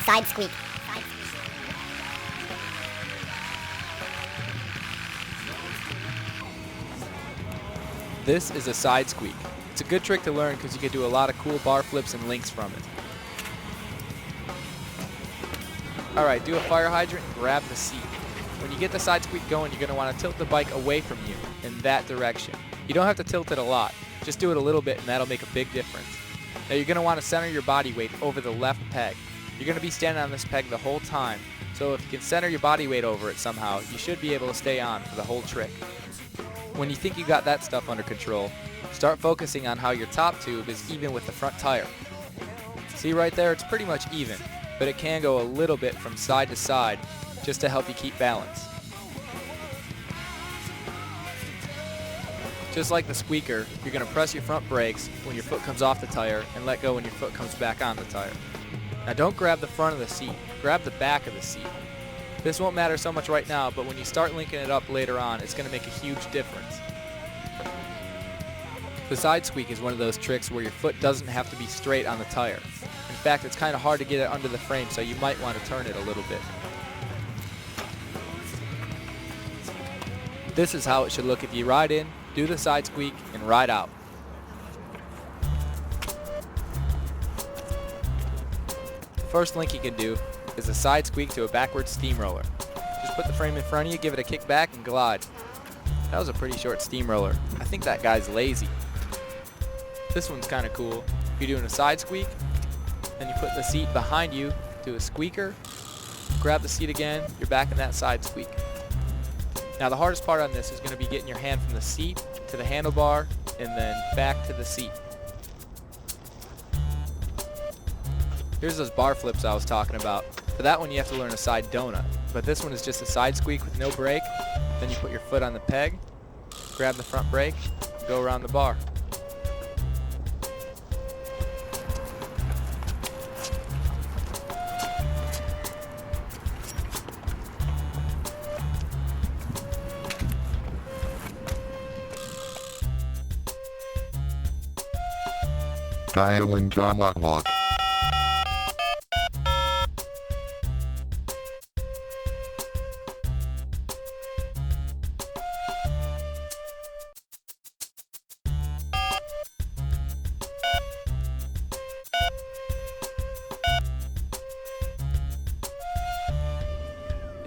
Side squeak. This is a side squeak. It's a good trick to learn because you can do a lot of cool bar flips and links from it. Alright, do a fire hydrant and grab the seat. When you get the side squeak going, you're going to want to tilt the bike away from you in that direction. You don't have to tilt it a lot. Just do it a little bit and that'll make a big difference. Now you're going to want to center your body weight over the left peg. You're going to be standing on this peg the whole time, so if you can center your body weight over it somehow, you should be able to stay on for the whole trick. When you think you got that stuff under control, start focusing on how your top tube is even with the front tire. See right there, it's pretty much even, but it can go a little bit from side to side just to help you keep balance. Just like the squeaker, you're going to press your front brakes when your foot comes off the tire and let go when your foot comes back on the tire. Now don't grab the front of the seat, grab the back of the seat. This won't matter so much right now, but when you start linking it up later on, it's going to make a huge difference. The side squeak is one of those tricks where your foot doesn't have to be straight on the tire. In fact, it's kind of hard to get it under the frame, so you might want to turn it a little bit. This is how it should look if you ride in, do the side squeak, and ride out. The first link you can do is a side squeak to a backward steamroller. Just put the frame in front of you, give it a kick back, and glide. That was a pretty short steamroller. I think that guy's lazy. This one's kind of cool. If you're doing a side squeak, then you put the seat behind you, do a squeaker, grab the seat again, you're back in that side squeak. Now the hardest part on this is going to be getting your hand from the seat to the handlebar and then back to the seat. Here's those bar flips I was talking about. For that one you have to learn a side donut, but this one is just a side squeak with no brake. Then you put your foot on the peg, grab the front brake, and go around the bar. Dial and tomahawk.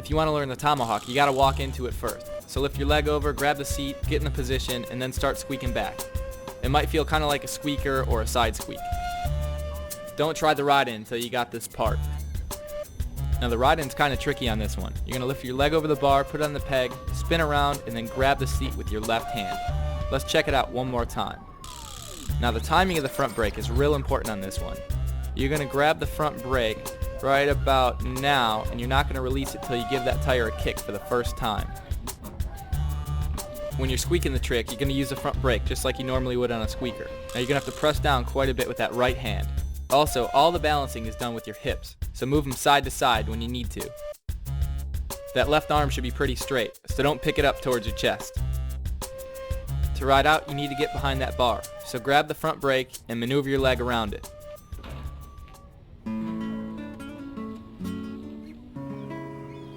if you want to learn the tomahawk, you got to walk into it first. So lift your leg over, grab the seat, get in the position, and then start squeaking back. It might feel kind of like a squeaker or a side squeak. Don't try the ride-in until you got this part. Now the ride-in's kind of tricky on this one. You're going to lift your leg over the bar, put it on the peg, spin around, and then grab the seat with your left hand. Let's check it out one more time. Now the timing of the front brake is real important on this one. You're going to grab the front brake right about now, and you're not going to release it till you give that tire a kick for the first time. When you're squeaking the trick, you're going to use the front brake just like you normally would on a squeaker. Now you're going to have to press down quite a bit with that right hand. Also, all the balancing is done with your hips, so move them side to side when you need to. That left arm should be pretty straight, so don't pick it up towards your chest. To ride out, you need to get behind that bar, so grab the front brake and maneuver your leg around it.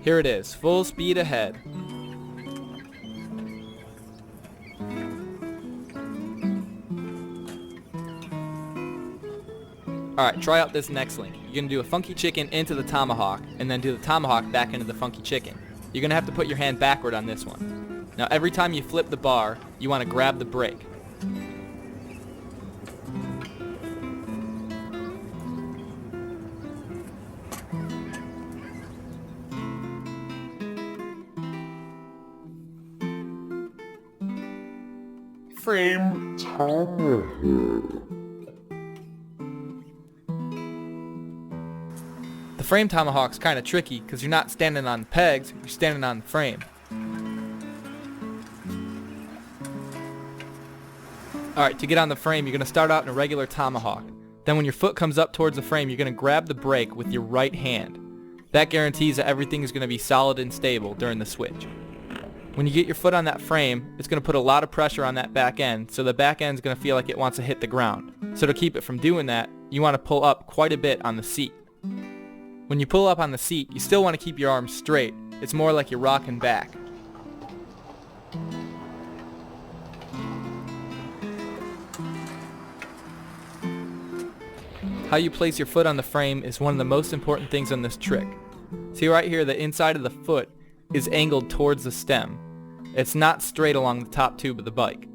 Here it is, full speed ahead. Alright, try out this next link. You're going to do a funky chicken into the tomahawk, and then do the tomahawk back into the funky chicken. You're going to have to put your hand backward on this one. Now every time you flip the bar, you want to grab the brake. Frame tomahawk. The frame tomahawk's kind of tricky because you're not standing on the pegs, you're standing on the frame. Alright, to get on the frame, you're going to start out in a regular tomahawk. Then when your foot comes up towards the frame, you're going to grab the brake with your right hand. That guarantees that everything is going to be solid and stable during the switch. When you get your foot on that frame, it's going to put a lot of pressure on that back end, so the back end is going to feel like it wants to hit the ground. So to keep it from doing that, you want to pull up quite a bit on the seat. When you pull up on the seat, you still want to keep your arms straight. It's more like you're rocking back. How you place your foot on the frame is one of the most important things on this trick. See right here, the inside of the foot is angled towards the stem. It's not straight along the top tube of the bike.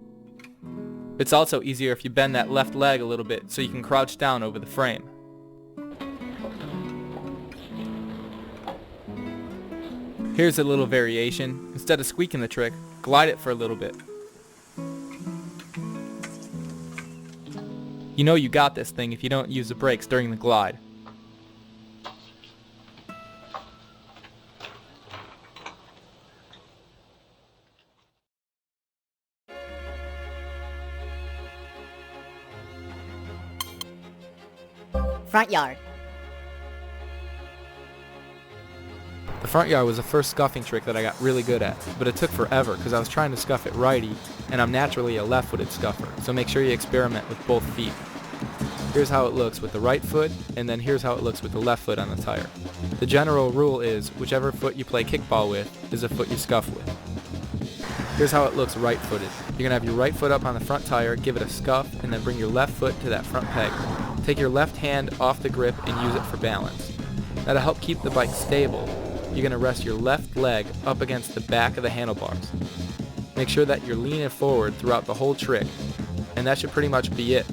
It's also easier if you bend that left leg a little bit so you can crouch down over the frame. Here's a little variation. Instead of squeaking the trick, glide it for a little bit. You know you got this thing if you don't use the brakes during the glide. Front yard. The front yard was the first scuffing trick that I got really good at, but it took forever because I was trying to scuff it righty, and I'm naturally a left-footed scuffer, so make sure you experiment with both feet. Here's how it looks with the right foot, and then here's how it looks with the left foot on the tire. The general rule is, whichever foot you play kickball with is the foot you scuff with. Here's how it looks right-footed. You're going to have your right foot up on the front tire, give it a scuff, and then bring your left foot to that front peg. Take your left hand off the grip and use it for balance. Now to help keep the bike stable, you're going to rest your left leg up against the back of the handlebars. Make sure that you're leaning forward throughout the whole trick, and that should pretty much be it.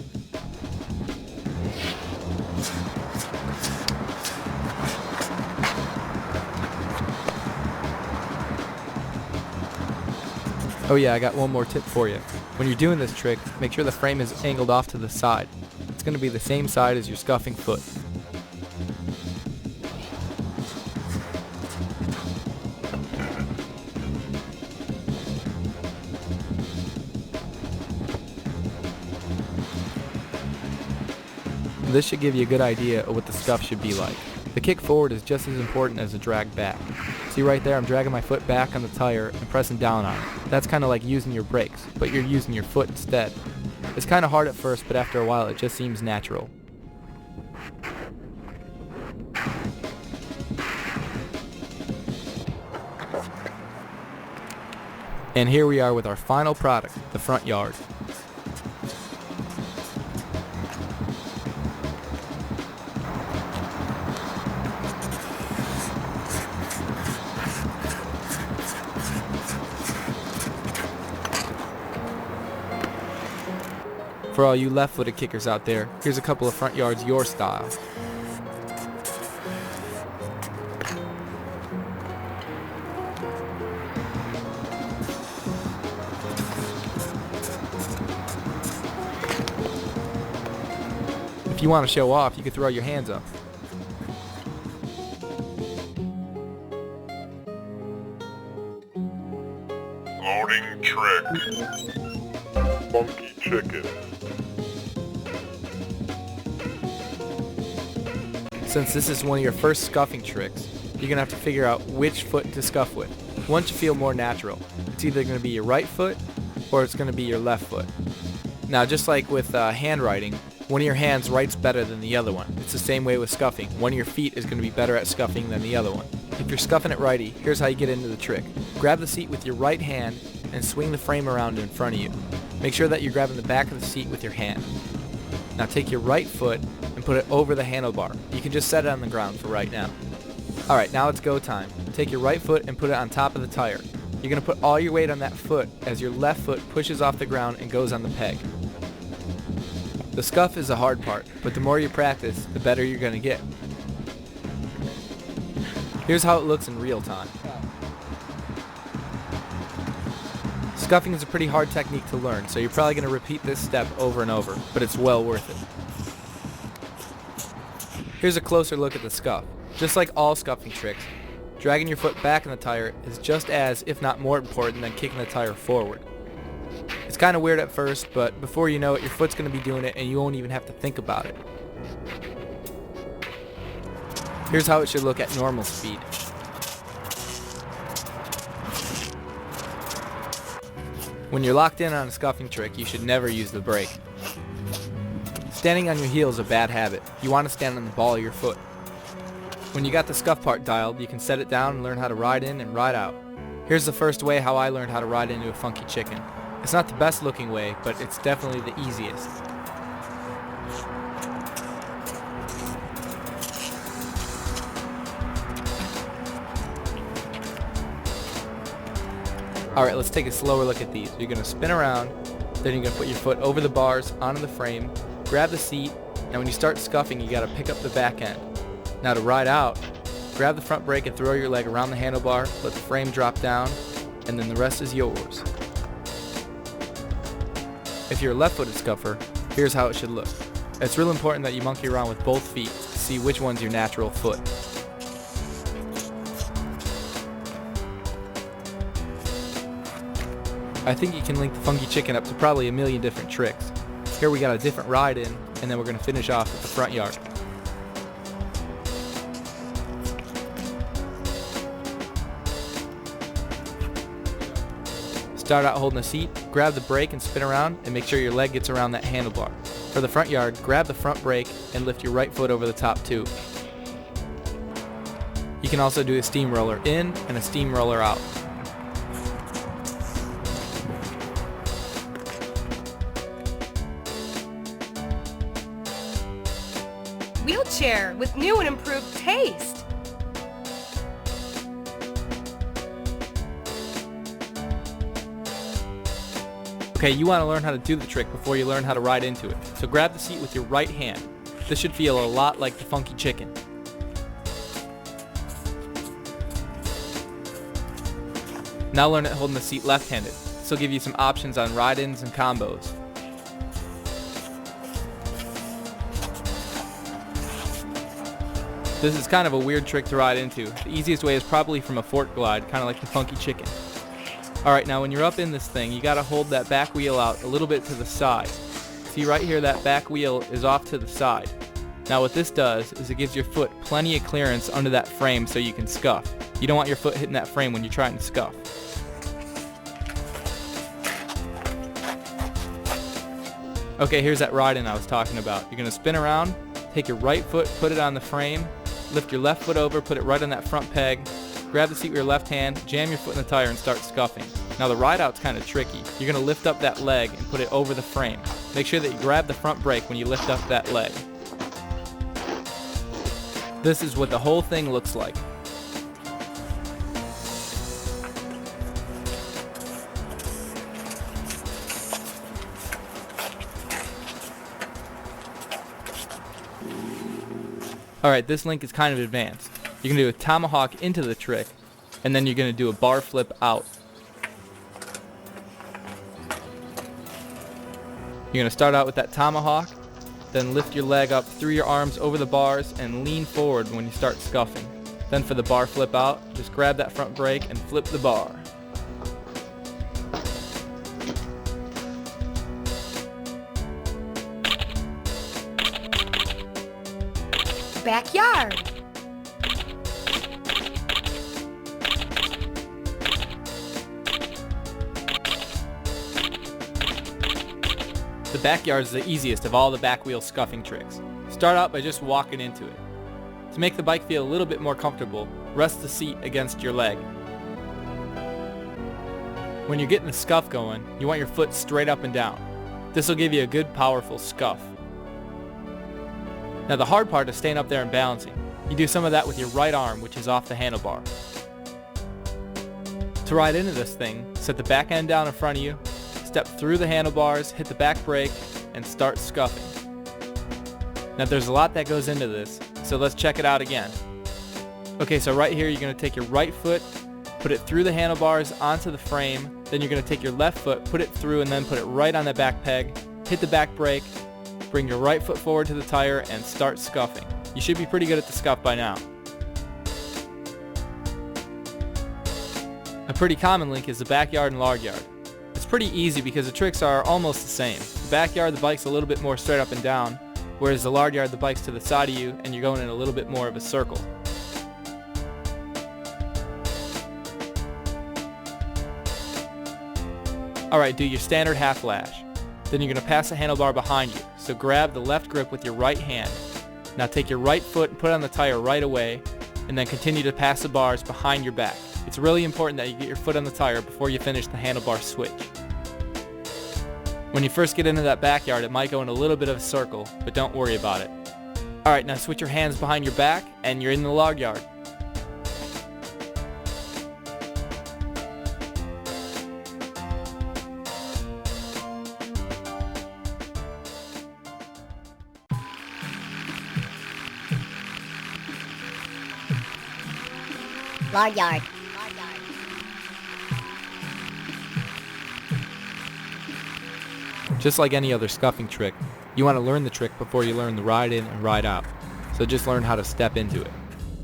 Oh yeah, I got one more tip for you. When you're doing this trick, make sure the frame is angled off to the side. It's going to be the same side as your scuffing foot. This should give you a good idea of what the scuff should be like. The kick forward is just as important as the drag back. See right there, I'm dragging my foot back on the tire and pressing down on it. That's kind of like using your brakes, but you're using your foot instead. It's kind of hard at first, but after a while it just seems natural. And here we are with our final product, the front yard. For all you left-footed kickers out there, here's a couple of front yards your style. If you want to show off, you can throw your hands up. Loading trick. Funky chicken. Since this is one of your first scuffing tricks, you're going to have to figure out which foot to scuff with. Once you feel more natural, it's either going to be your right foot or it's going to be your left foot. Now, just like with handwriting, one of your hands writes better than the other one. It's the same way with scuffing. One of your feet is going to be better at scuffing than the other one. If you're scuffing it righty, here's how you get into the trick. Grab the seat with your right hand and swing the frame around in front of you. Make sure that you're grabbing the back of the seat with your hand. Now take your right foot and put it over the handlebar. You can just set it on the ground for right now. Alright, now it's go time. Take your right foot and put it on top of the tire. You're going to put all your weight on that foot as your left foot pushes off the ground and goes on the peg. The scuff is the hard part, but the more you practice, the better you're going to get. Here's how it looks in real time. Scuffing is a pretty hard technique to learn, so you're probably going to repeat this step over and over, but it's well worth it. Here's a closer look at the scuff. Just like all scuffing tricks, dragging your foot back in the tire is just as, if not more important than kicking the tire forward. It's kind of weird at first, but before you know it, your foot's going to be doing it and you won't even have to think about it. Here's how it should look at normal speed. When you're locked in on a scuffing trick, you should never use the brake. Standing on your heel is a bad habit. You want to stand on the ball of your foot. When you got the scuff part dialed, you can set it down and learn how to ride in and ride out. Here's the first way how I learned how to ride into a funky chicken. It's not the best looking way, but it's definitely the easiest. Alright, let's take a slower look at these. You're going to spin around, then you're going to put your foot over the bars, onto the frame, grab the seat, and when you start scuffing, you got to pick up the back end. Now to ride out, grab the front brake and throw your leg around the handlebar, let the frame drop down, and then the rest is yours. If you're a left-footed scuffer, here's how it should look. It's real important that you monkey around with both feet to see which one's your natural foot. I think you can link the funky chicken up to probably a million different tricks. Here we got a different ride in, and then we're going to finish off with the front yard. Start out holding the seat, grab the brake and spin around, and make sure your leg gets around that handlebar. For the front yard, grab the front brake and lift your right foot over the top too. You can also do a steamroller in and a steamroller out. Wheelchair with new and improved taste. Okay, you want to learn how to do the trick before you learn how to ride into it. So grab the seat with your right hand. This should feel a lot like the funky chicken. Now learn it holding the seat left-handed. This will give you some options on ride-ins and combos. This is kind of a weird trick to ride into. The easiest way is probably from a fork glide, kind of like the funky chicken. Alright, now when you're up in this thing, you gotta hold that back wheel out a little bit to the side. See right here, that back wheel is off to the side. Now what this does is it gives your foot plenty of clearance under that frame so you can scuff. You don't want your foot hitting that frame when you're trying to scuff. Okay, here's that ride-in I was talking about. You're gonna spin around, take your right foot, put it on the frame, lift your left foot over, put it right on that front peg, grab the seat with your left hand, jam your foot in the tire and start scuffing. Now the ride out's kind of tricky. You're going to lift up that leg and put it over the frame. Make sure that you grab the front brake when you lift up that leg. This is what the whole thing looks like. Alright, this link is kind of advanced. You're going to do a tomahawk into the trick, and then you're going to do a bar flip out. You're going to start out with that tomahawk, then lift your leg up through your arms over the bars and lean forward when you start scuffing. Then for the bar flip out, just grab that front brake and flip the bar. Backyard. The backyard is the easiest of all the back wheel scuffing tricks. Start out by just walking into it. To make the bike feel a little bit more comfortable, rest the seat against your leg. When you're getting the scuff going, you want your foot straight up and down. This will give you a good powerful scuff. Now the hard part is staying up there and balancing. You do some of that with your right arm, which is off the handlebar. To ride into this thing, set the back end down in front of you, step through the handlebars, hit the back brake, and start scuffing. Now there's a lot that goes into this, so let's check it out again. Okay, so right here you're going to take your right foot, put it through the handlebars onto the frame, then you're going to take your left foot, put it through, and then put it right on the back peg, hit the back brake, bring your right foot forward to the tire, and start scuffing. You should be pretty good at the scuff by now. A pretty common link is the backyard and lard yard. It's pretty easy because the tricks are almost the same. The backyard, the bike's a little bit more straight up and down, whereas the lard yard, the bike's to the side of you and you're going in a little bit more of a circle. Alright, do your standard half lash. Then you're going to pass the handlebar behind you, so grab the left grip with your right hand. Now take your right foot and put it on the tire right away, and then continue to pass the bars behind your back. It's really important that you get your foot on the tire before you finish the handlebar switch. When you first get into that backyard, it might go in a little bit of a circle, but don't worry about it. Alright, now switch your hands behind your back, and you're in the lard yard. Lard yard. Just like any other scuffing trick, you want to learn the trick before you learn the ride in and ride out. So just learn how to step into it.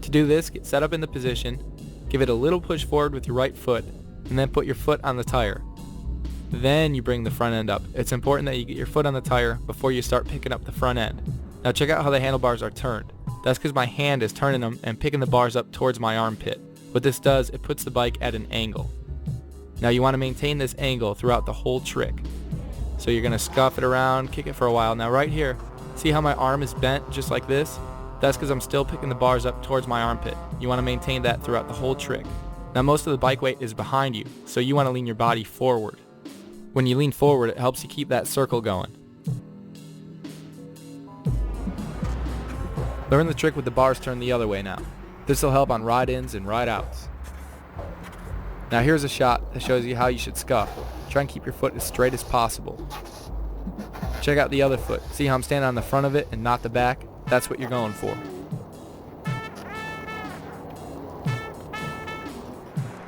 To do this, get set up in the position, give it a little push forward with your right foot, and then put your foot on the tire. Then you bring the front end up. It's important that you get your foot on the tire before you start picking up the front end. Now check out how the handlebars are turned. That's because my hand is turning them and picking the bars up towards my armpit. What this does, it puts the bike at an angle. Now you want to maintain this angle throughout the whole trick. So you're going to scuff it around, kick it for a while. Now right here, see how my arm is bent just like this? That's because I'm still picking the bars up towards my armpit. You want to maintain that throughout the whole trick. Now most of the bike weight is behind you, so you want to lean your body forward. When you lean forward, it helps you keep that circle going. Learn the trick with the bars turned the other way now. This will help on ride-ins and ride-outs. Now here's a shot that shows you how you should scuff. Try and keep your foot as straight as possible. Check out the other foot. See how I'm standing on the front of it and not the back? That's what you're going for.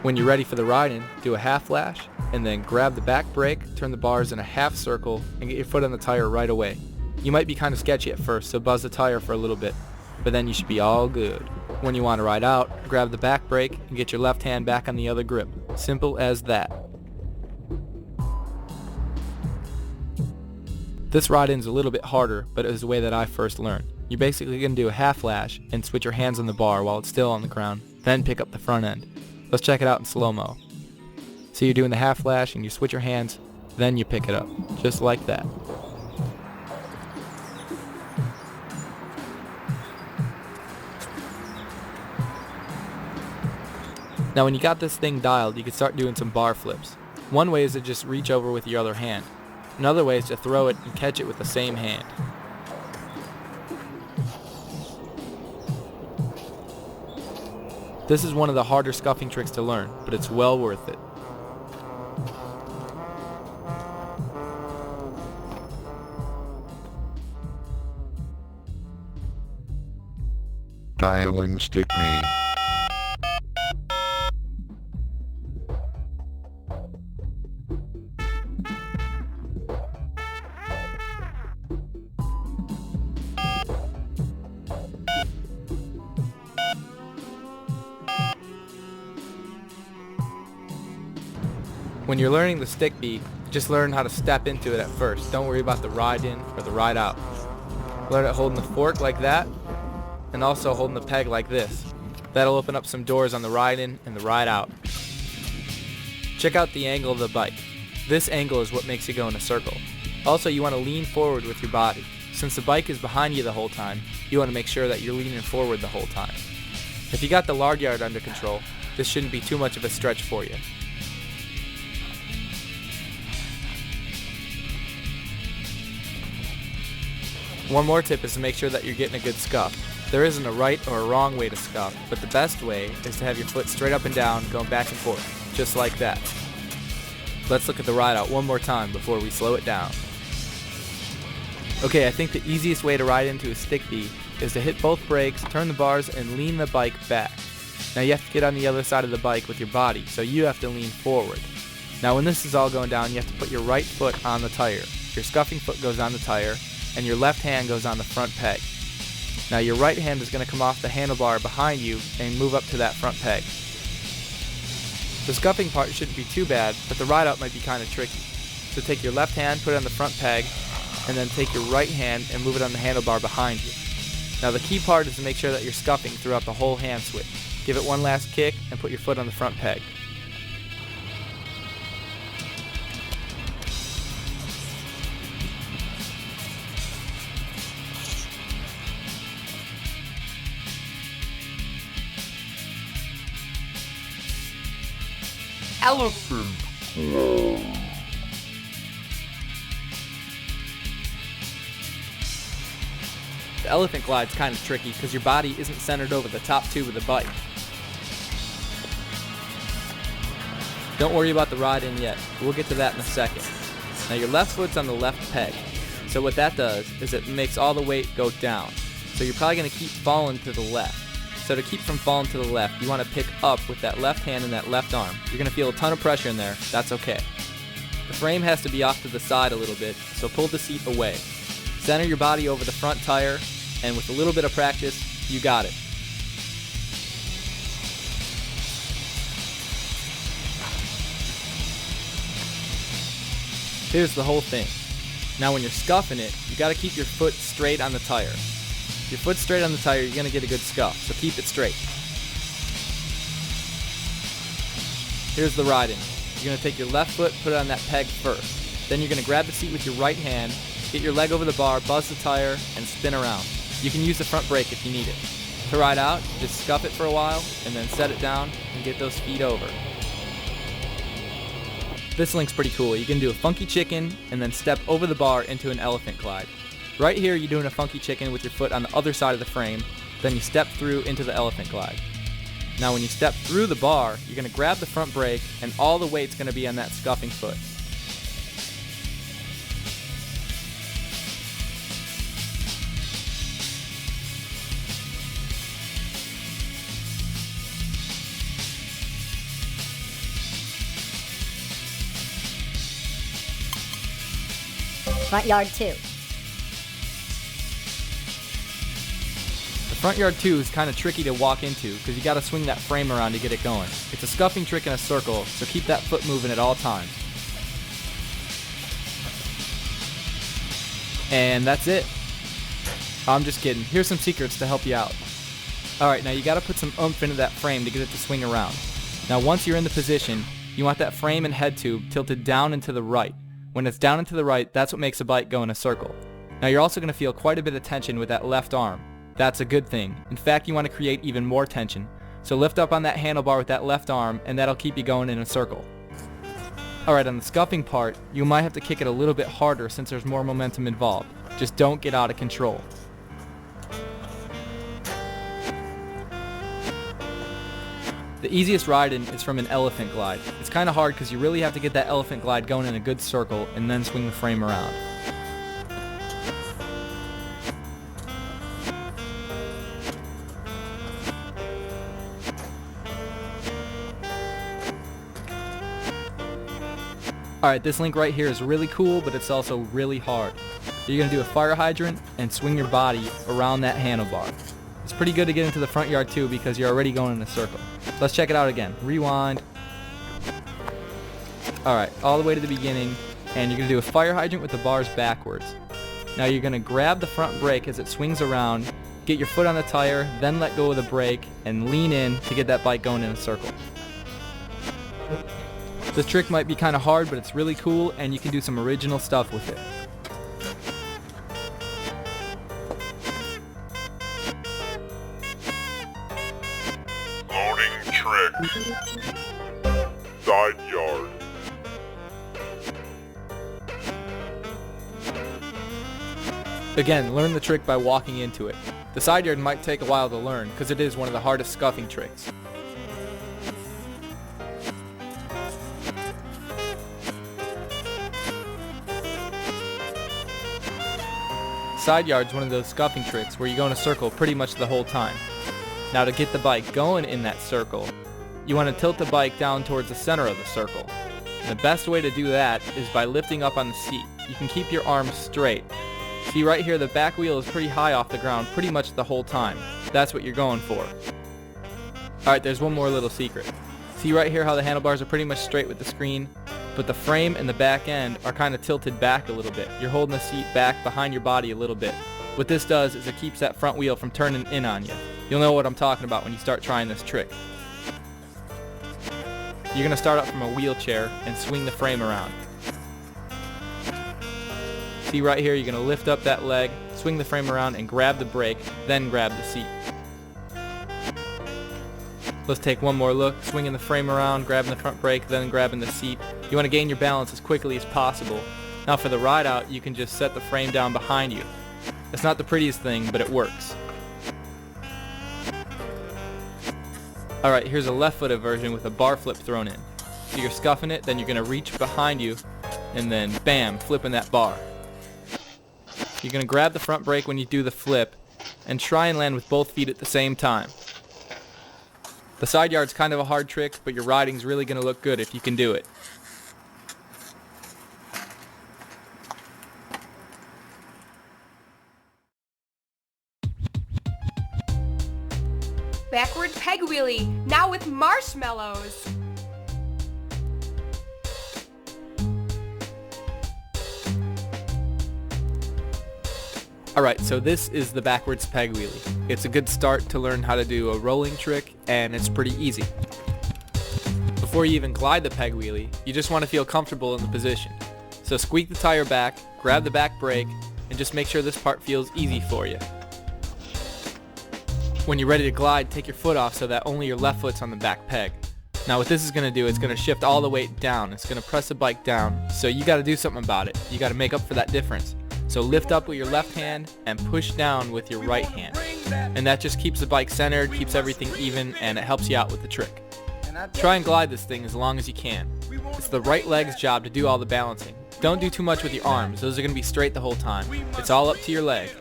When you're ready for the ride-in, do a half lash, and then grab the back brake, turn the bars in a half circle, and get your foot on the tire right away. You might be kind of sketchy at first, so buzz the tire for a little bit, but then you should be all good. When you want to ride out, grab the back brake and get your left hand back on the other grip. Simple as that. This ride-in's a little bit harder, but it was the way that I first learned. You're basically going to do a half lash and switch your hands on the bar while it's still on the ground, then pick up the front end. Let's check it out in slow-mo. So you're doing the half lash and you switch your hands, then you pick it up, just like that. Now when you got this thing dialed, you can start doing some bar flips. One way is to just reach over with your other hand. Another way is to throw it and catch it with the same hand. This is one of the harder scuffing tricks to learn, but it's well worth it. Dialing stick me. When you're learning the stick beat, just learn how to step into it at first. Don't worry about the ride in or the ride out. Learn it holding the fork like that, and also holding the peg like this. That'll open up some doors on the ride in and the ride out. Check out the angle of the bike. This angle is what makes you go in a circle. Also, you want to lean forward with your body. Since the bike is behind you the whole time, you want to make sure that you're leaning forward the whole time. If you got the lard yard under control, this shouldn't be too much of a stretch for you. One more tip is to make sure that you're getting a good scuff. There isn't a right or a wrong way to scuff, but the best way is to have your foot straight up and down, going back and forth, just like that. Let's look at the ride out one more time before we slow it down. Okay, I think the easiest way to ride into a stick beat is to hit both brakes, turn the bars, and lean the bike back. Now you have to get on the other side of the bike with your body, so you have to lean forward. Now when this is all going down, you have to put your right foot on the tire. Your scuffing foot goes on the tire, and your left hand goes on the front peg. Now your right hand is going to come off the handlebar behind you and move up to that front peg. The scuffing part shouldn't be too bad, but the ride out might be kind of tricky. So take your left hand, put it on the front peg, and then take your right hand and move it on the handlebar behind you. Now the key part is to make sure that you're scuffing throughout the whole hand switch. Give it one last kick and put your foot on the front peg. Elephant. The elephant glide's kind of tricky because your body isn't centered over the top tube of the bike. Don't worry about the ride in yet. We'll get to that in a second. Now your left foot's on the left peg. So what that does is it makes all the weight go down. So you're probably going to keep falling to the left. So to keep from falling to the left, you want to pick up with that left hand and that left arm. You're going to feel a ton of pressure in there. That's okay. The frame has to be off to the side a little bit, so pull the seat away. Center your body over the front tire, and with a little bit of practice, you got it. Here's the whole thing. Now when you're scuffing it, you got to keep your foot straight on the tire. If your foot's straight on the tire, you're going to get a good scuff, so keep it straight. Here's the ride-in. You're going to take your left foot, put it on that peg first. Then you're going to grab the seat with your right hand, get your leg over the bar, buzz the tire, and spin around. You can use the front brake if you need it. To ride out, just scuff it for a while, and then set it down and get those feet over. This link's pretty cool. You can do a funky chicken and then step over the bar into an elephant glide. Right here, you're doing a funky chicken with your foot on the other side of the frame, then you step through into the elephant glide. Now when you step through the bar, you're going to grab the front brake and all the weight's going to be on that scuffing foot. Front yard 2. The front yard 2 is kind of tricky to walk into because you got to swing that frame around to get it going. It's a scuffing trick in a circle, so keep that foot moving at all times. And that's it. I'm just kidding. Here's some secrets to help you out. Alright, now you got to put some oomph into that frame to get it to swing around. Now once you're in the position, you want that frame and head tube tilted down and to the right. When it's down and to the right, that's what makes a bike go in a circle. Now you're also going to feel quite a bit of tension with that left arm. That's a good thing. In fact, you want to create even more tension. So lift up on that handlebar with that left arm, and that'll keep you going in a circle. Alright, on the scuffing part, you might have to kick it a little bit harder since there's more momentum involved. Just don't get out of control. The easiest ride-in is from an elephant glide. It's kind of hard because you really have to get that elephant glide going in a good circle and then swing the frame around. Alright, this link right here is really cool, but it's also really hard. You're going to do a fire hydrant and swing your body around that handlebar. It's pretty good to get into the front yard too because you're already going in a circle. Let's check it out again. Rewind. Alright, all the way to the beginning, and you're going to do a fire hydrant with the bars backwards. Now you're going to grab the front brake as it swings around, get your foot on the tire, then let go of the brake, and lean in to get that bike going in a circle. This trick might be kind of hard, but it's really cool, and you can do some original stuff with it. Loading trick. Side yard. Again, learn the trick by walking into it. The side yard might take a while to learn, because it is one of the hardest scuffing tricks. Side yard's one of those scuffing tricks where you go in a circle pretty much the whole time. Now to get the bike going in that circle, you want to tilt the bike down towards the center of the circle. And the best way to do that is by lifting up on the seat. You can keep your arms straight. See right here, the back wheel is pretty high off the ground pretty much the whole time. That's what you're going for. Alright, there's one more little secret. See right here how the handlebars are pretty much straight with the screen, but the frame and the back end are kind of tilted back a little bit. You're holding the seat back behind your body a little bit. What this does is it keeps that front wheel from turning in on you. You'll know what I'm talking about when you start trying this trick. You're going to start up from a wheelchair and swing the frame around. See right here, you're going to lift up that leg, swing the frame around, and grab the brake, then grab the seat. Let's take one more look, swinging the frame around, grabbing the front brake, then grabbing the seat. You want to gain your balance as quickly as possible. Now for the ride out, you can just set the frame down behind you. It's not the prettiest thing, but it works. Alright, here's a left-footed version with a bar flip thrown in. So you're scuffing it, then you're going to reach behind you, and then bam, flipping that bar. You're going to grab the front brake when you do the flip, and try and land with both feet at the same time. The side yard's kind of a hard trick, but your riding's really going to look good if you can do it. Backward peg wheelie, now with marshmallows. Alright, so this is the backwards peg wheelie. It's a good start to learn how to do a rolling trick, and it's pretty easy. Before you even glide the peg wheelie, you just want to feel comfortable in the position. So squeak the tire back, grab the back brake, and just make sure this part feels easy for you. When you're ready to glide, take your foot off so that only your left foot's on the back peg. Now what this is going to do, it's going to shift all the weight down. It's going to press the bike down, so you got to do something about it. You got to make up for that difference. So lift up with your left hand and push down with your right hand. And that just keeps the bike centered, keeps everything even, and it helps you out with the trick. Try and glide this thing as long as you can. It's the right leg's job to do all the balancing. Don't do too much with your arms. Those are going to be straight the whole time. It's all up to your leg.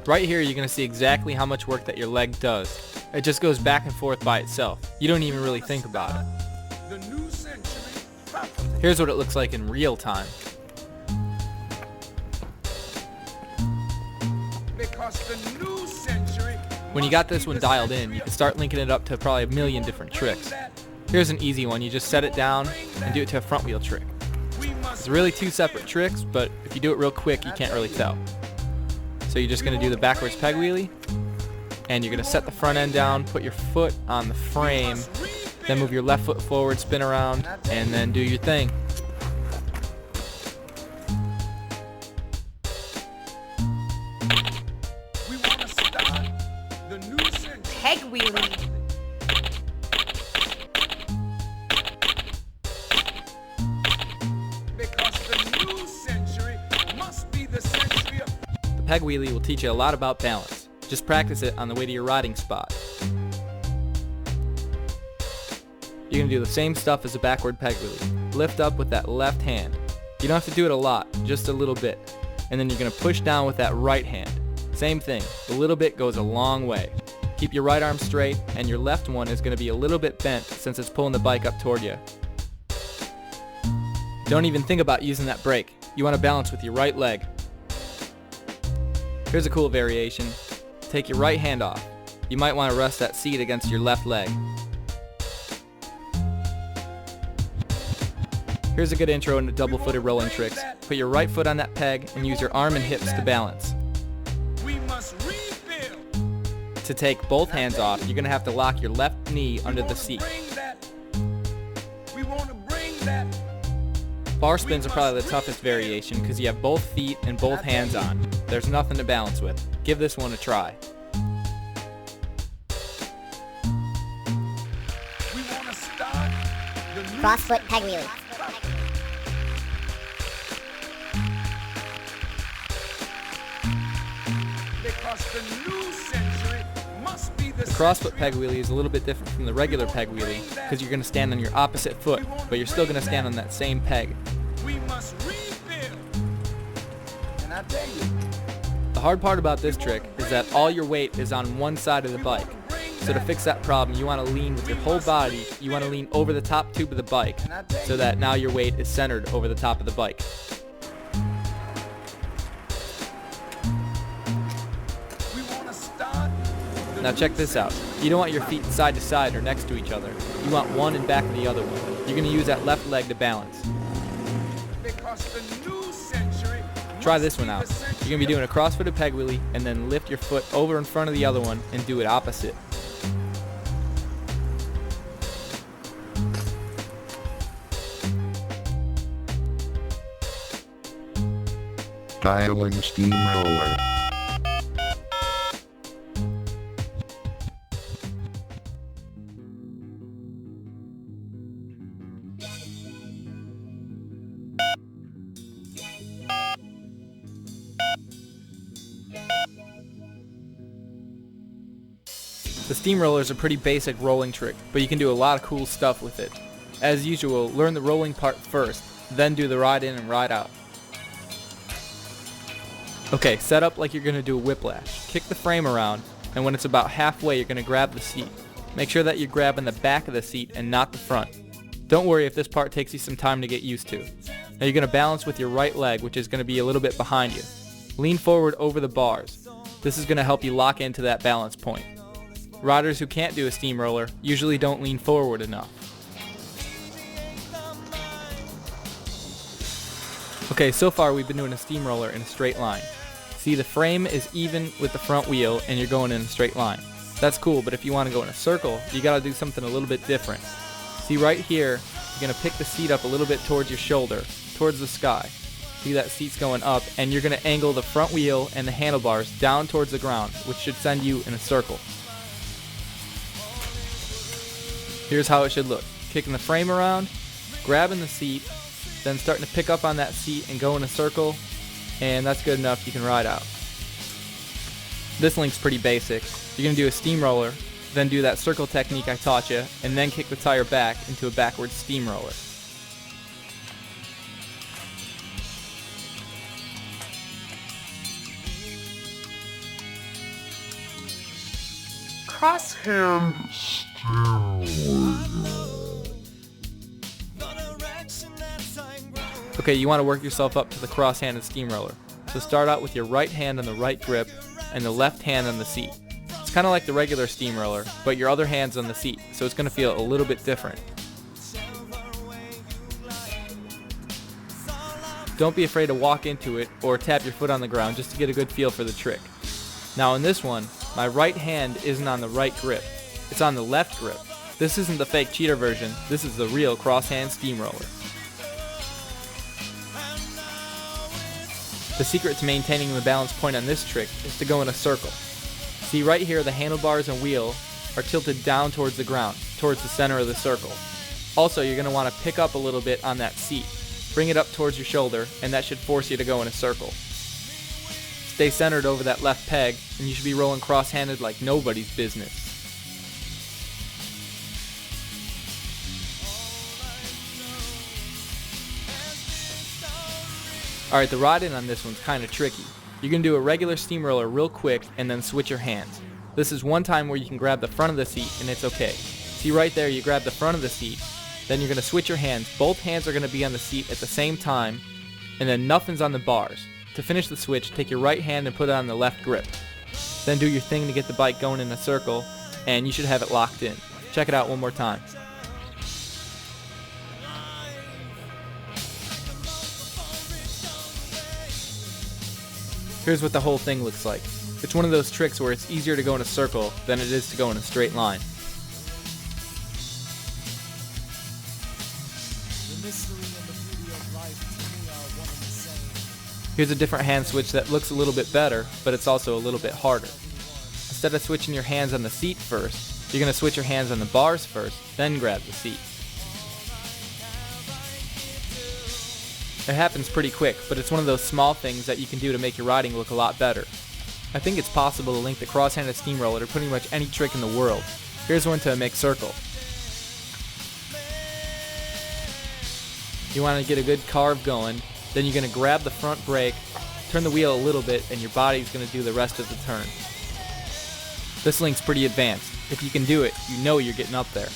Right here, you're going to see exactly how much work that your leg does. It just goes back and forth by itself. You don't even really think about it. Here's what it looks like in real time. When you got this one dialed in, you can start linking it up to probably a million different tricks. Here's an easy one. You just set it down and do it to a front wheel trick. It's really two separate tricks, but if you do it real quick, you can't really tell. So you're just going to do the backwards peg wheelie, and you're going to set the front end down, put your foot on the frame, then move your left foot forward, spin around, and then do your thing. Peg wheelie. The peg wheelie will teach you a lot about balance. Just practice it on the way to your riding spot. You're going to do the same stuff as a backward peg wheelie. Lift up with that left hand. You don't have to do it a lot, just a little bit. And then you're going to push down with that right hand. Same thing, a little bit goes a long way. Keep your right arm straight, and your left one is going to be a little bit bent since it's pulling the bike up toward you. Don't even think about using that brake. You want to balance with your right leg. Here's a cool variation. Take your right hand off. You might want to rest that seat against your left leg. Here's a good intro into double-footed rolling tricks. Put your right foot on that peg and use your arm and hips to balance. To take both hands off, you're going to have to lock your left knee under the seat. Bar spins are probably the toughest variation because you have both feet and both hands on. There's nothing to balance with. Give this one a try. Crossfoot peg wheelie. The crossfoot peg wheelie is a little bit different from the regular peg wheelie because you're going to stand on your opposite foot, but you're still going to stand on that same peg. The hard part about this trick is that all your weight is on one side of the bike. So to fix that problem, you want to lean with your whole body. You want to lean over the top tube of the bike so that now your weight is centered over the top of the bike. Now check this out. You don't want your feet side to side or next to each other. You want one in back of the other one. You're going to use that left leg to balance. Try this one out. You're going to be doing a cross-footed peg wheelie and then lift your foot over in front of the other one and do it opposite. Dialing steamroller. The steamroller is a pretty basic rolling trick, but you can do a lot of cool stuff with it. As usual, learn the rolling part first, then do the ride in and ride out. Okay, set up like you're going to do a whiplash. Kick the frame around, and when it's about halfway, you're going to grab the seat. Make sure that you're grabbing the back of the seat and not the front. Don't worry if this part takes you some time to get used to. Now you're going to balance with your right leg, which is going to be a little bit behind you. Lean forward over the bars. This is going to help you lock into that balance point. Riders who can't do a steamroller usually don't lean forward enough. Okay, so far we've been doing a steamroller in a straight line. See, the frame is even with the front wheel and you're going in a straight line. That's cool, but if you want to go in a circle, you gotta do something a little bit different. See right here, you're gonna pick the seat up a little bit towards your shoulder, towards the sky. See that seat's going up, and you're gonna angle the front wheel and the handlebars down towards the ground, which should send you in a circle. Here's how it should look. Kicking the frame around, grabbing the seat, then starting to pick up on that seat and go in a circle, and that's good enough. You can ride out. This link's pretty basic. You're going to do a steamroller, then do that circle technique I taught you, and then kick the tire back into a backwards steamroller. Hand Okay, you want to work yourself up to the cross-handed steamroller. So start out with your right hand on the right grip and the left hand on the seat. It's kind of like the regular steamroller, but your other hand's on the seat, so it's going to feel a little bit different. Don't be afraid to walk into it or tap your foot on the ground just to get a good feel for the trick. Now in this one, my right hand isn't on the right grip. It's on the left grip. This isn't the fake cheater version. This is the real cross-hand steamroller. The secret to maintaining the balance point on this trick is to go in a circle. See right here, the handlebars and wheel are tilted down towards the ground, towards the center of the circle. Also, you're going to want to pick up a little bit on that seat. Bring it up towards your shoulder, and that should force you to go in a circle. Stay centered over that left peg, and you should be rolling cross-handed like nobody's business. Alright, the ride in on this one's kind of tricky. You're going to do a regular steamroller real quick and then switch your hands. This is one time where you can grab the front of the seat and it's okay. See right there, you grab the front of the seat, then you're going to switch your hands. Both hands are going to be on the seat at the same time, and then nothing's on the bars. To finish the switch, take your right hand and put it on the left grip. Then do your thing to get the bike going in a circle, and you should have it locked in. Check it out one more time. Here's what the whole thing looks like. It's one of those tricks where it's easier to go in a circle than it is to go in a straight line. Here's a different hand switch that looks a little bit better, but it's also a little bit harder. Instead of switching your hands on the seat first, you're going to switch your hands on the bars first, then grab the seat. It happens pretty quick, but it's one of those small things that you can do to make your riding look a lot better. I think it's possible to link the cross-handed steamroller to pretty much any trick in the world. Here's one to make circle. You want to get a good carve going, then you're going to grab the front brake, turn the wheel a little bit, and your body's going to do the rest of the turn. This link's pretty advanced. If you can do it, you know you're getting up there.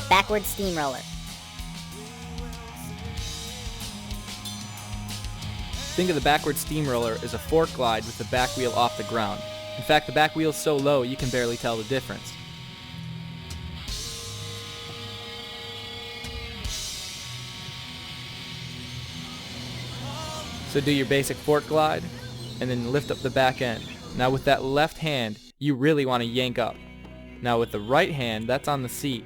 Backward steamroller. Think of the backward steamroller as a fork glide with the back wheel off the ground. In fact, the back wheel's so low you can barely tell the difference. So do your basic fork glide, and then lift up the back end. Now with that left hand, you really want to yank up. Now with the right hand, that's on the seat,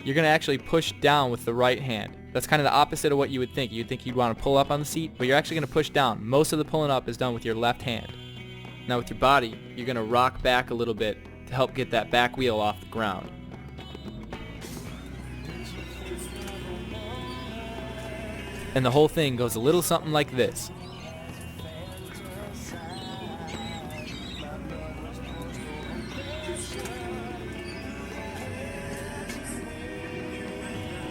you're going to actually push down with the right hand. That's kind of the opposite of what you would think. You'd think you'd want to pull up on the seat, but you're actually going to push down. Most of the pulling up is done with your left hand. Now with your body, you're going to rock back a little bit to help get that back wheel off the ground. And the whole thing goes a little something like this.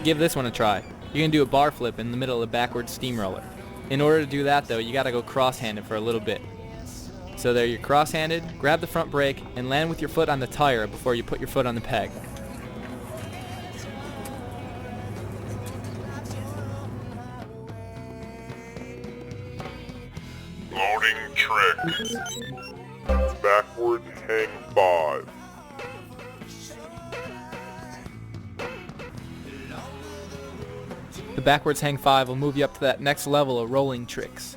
Give this one a try. You're going to do a bar flip in the middle of the backward steamroller. In order to do that though, you got to go cross-handed for a little bit. So there you're cross-handed, grab the front brake, and land with your foot on the tire before you put your foot on the peg. Loading trick. Backward hang 5. The backwards hang 5 will move you up to that next level of rolling tricks.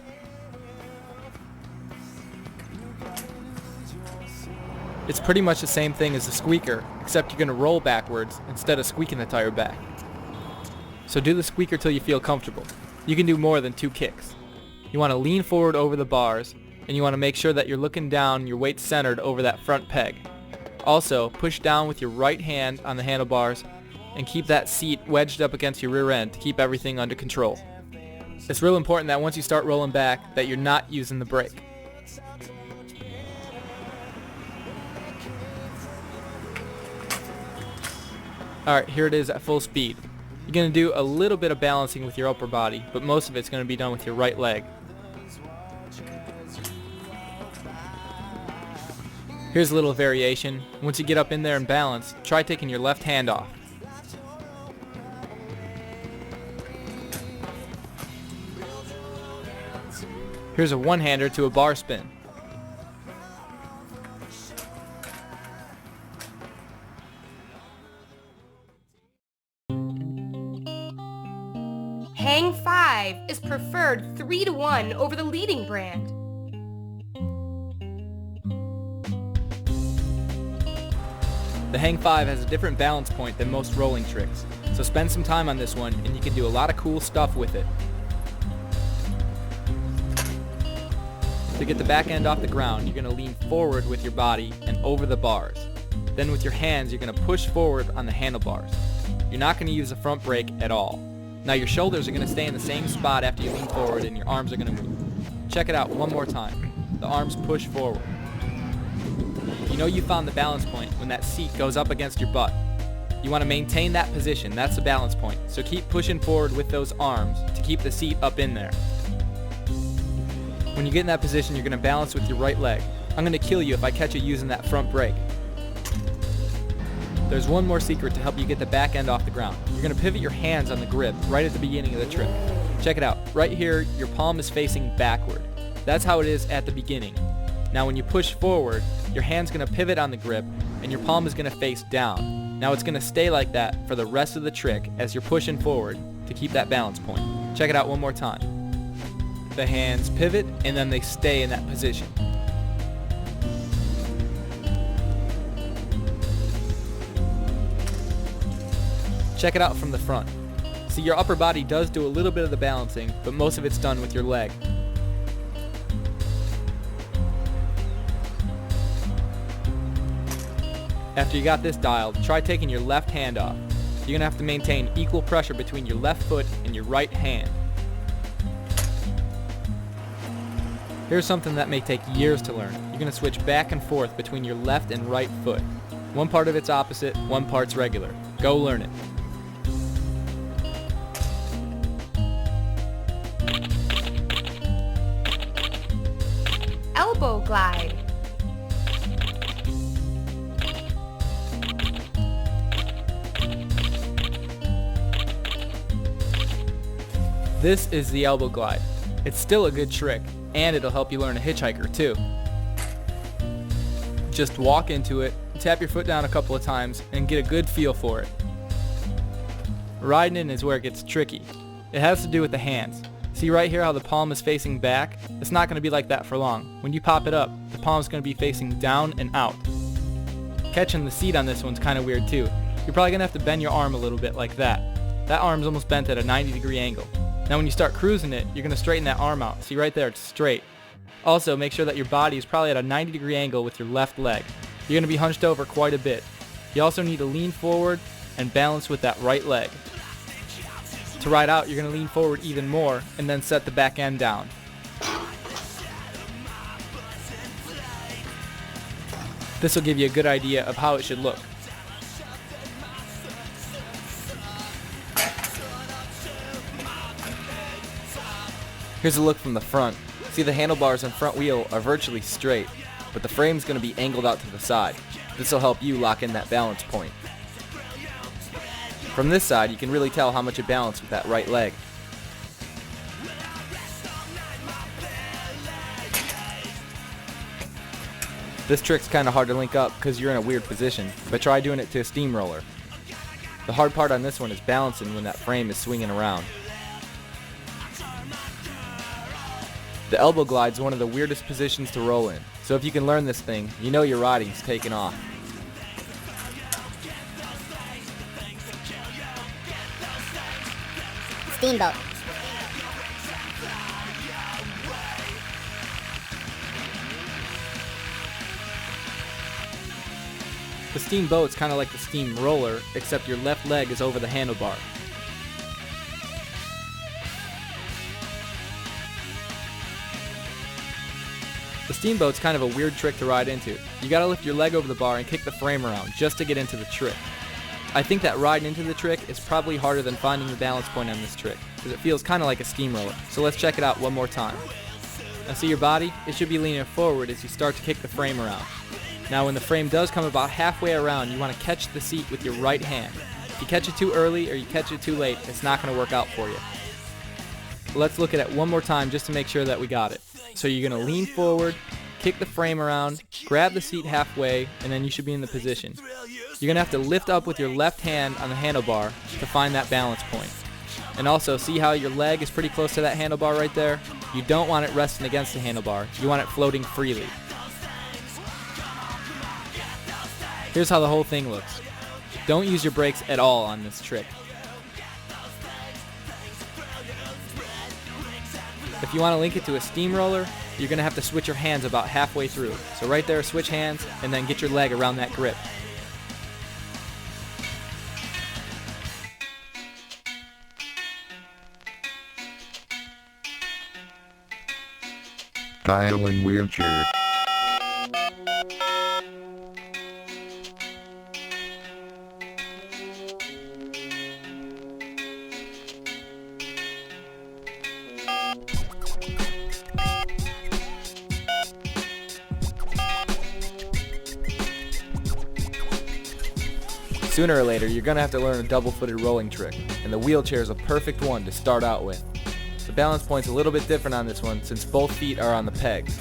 It's pretty much the same thing as the squeaker, except you're going to roll backwards instead of squeaking the tire back. So do the squeaker till you feel comfortable. You can do more than 2 kicks. You want to lean forward over the bars, and you want to make sure that you're looking down, your weight centered over that front peg. Also, push down with your right hand on the handlebars and keep that seat wedged up against your rear end to keep everything under control. It's real important that once you start rolling back that you're not using the brake. Alright, here it is at full speed. You're going to do a little bit of balancing with your upper body, but most of it's going to be done with your right leg. Here's a little variation. Once you get up in there and balance, try taking your left hand off. Here's a one-hander to a bar spin. Hang 5 is preferred 3-to-1 over the leading brand. The Hang 5 has a different balance point than most rolling tricks, so spend some time on this one and you can do a lot of cool stuff with it. To get the back end off the ground, you're going to lean forward with your body and over the bars. Then with your hands, you're going to push forward on the handlebars. You're not going to use the front brake at all. Now your shoulders are going to stay in the same spot after you lean forward and your arms are going to move. Check it out one more time. The arms push forward. You know you found the balance point when that seat goes up against your butt. You want to maintain that position, that's the balance point. So keep pushing forward with those arms to keep the seat up in there. When you get in that position, you're going to balance with your right leg. I'm going to kill you if I catch you using that front brake. There's one more secret to help you get the back end off the ground. You're going to pivot your hands on the grip right at the beginning of the trick. Check it out. Right here, your palm is facing backward. That's how it is at the beginning. Now when you push forward, your hand's going to pivot on the grip and your palm is going to face down. Now it's going to stay like that for the rest of the trick as you're pushing forward to keep that balance point. Check it out one more time. The hands pivot and then they stay in that position. Check it out from the front. See, your upper body does do a little bit of the balancing, but most of it's done with your leg. After you got this dialed, try taking your left hand off. You're going to have to maintain equal pressure between your left foot and your right hand. Here's something that may take years to learn. You're going to switch back and forth between your left and right foot. One part of it's opposite, one part's regular. Go learn it. Elbow glide. This is the elbow glide. It's still a good trick, and it'll help you learn a hitchhiker too. Just walk into it, tap your foot down a couple of times, and get a good feel for it. Riding in is where it gets tricky. It has to do with the hands. See right here how the palm is facing back? It's not going to be like that for long. When you pop it up, the palm's going to be facing down and out. Catching the seat on this one's kind of weird too. You're probably going to have to bend your arm a little bit like that. That arm's almost bent at a 90-degree angle. Now when you start cruising it, you're going to straighten that arm out. See right there, it's straight. Also, make sure that your body is probably at a 90-degree angle with your left leg. You're going to be hunched over quite a bit. You also need to lean forward and balance with that right leg. To ride out, you're going to lean forward even more and then set the back end down. This will give you a good idea of how it should look. Here's a look from the front. See, the handlebars and front wheel are virtually straight, but the frame's going to be angled out to the side. This will help you lock in that balance point. From this side, you can really tell how much you balance with that right leg. This trick's kind of hard to link up because you're in a weird position, but try doing it to a steamroller. The hard part on this one is balancing when that frame is swinging around. The elbow glide is one of the weirdest positions to roll in, so if you can learn this thing, you know your riding's taking off. Steamboat. The steamboat's kind of like the steam roller, except your left leg is over the handlebar. The steamboat's kind of a weird trick to ride into. You gotta lift your leg over the bar and kick the frame around just to get into the trick. I think that riding into the trick is probably harder than finding the balance point on this trick, because it feels kind of like a steamroller. So let's check it out one more time. Now see your body? It should be leaning forward as you start to kick the frame around. Now when the frame does come about halfway around, you want to catch the seat with your right hand. If you catch it too early or you catch it too late, it's not going to work out for you. Let's look at it one more time just to make sure that we got it. So you're going to lean forward, kick the frame around, grab the seat halfway, and then you should be in the position. You're going to have to lift up with your left hand on the handlebar to find that balance point. And also, see how your leg is pretty close to that handlebar right there? You don't want it resting against the handlebar. You want it floating freely. Here's how the whole thing looks. Don't use your brakes at all on this trick. If you want to link it to a steamroller, you're going to have to switch your hands about halfway through. So right there, switch hands, and then get your leg around that grip. Dial in wheelchair. Sooner or later, you're gonna have to learn a double-footed rolling trick, and the wheelchair is a perfect one to start out with. The balance point's a little bit different on this one since both feet are on the pegs.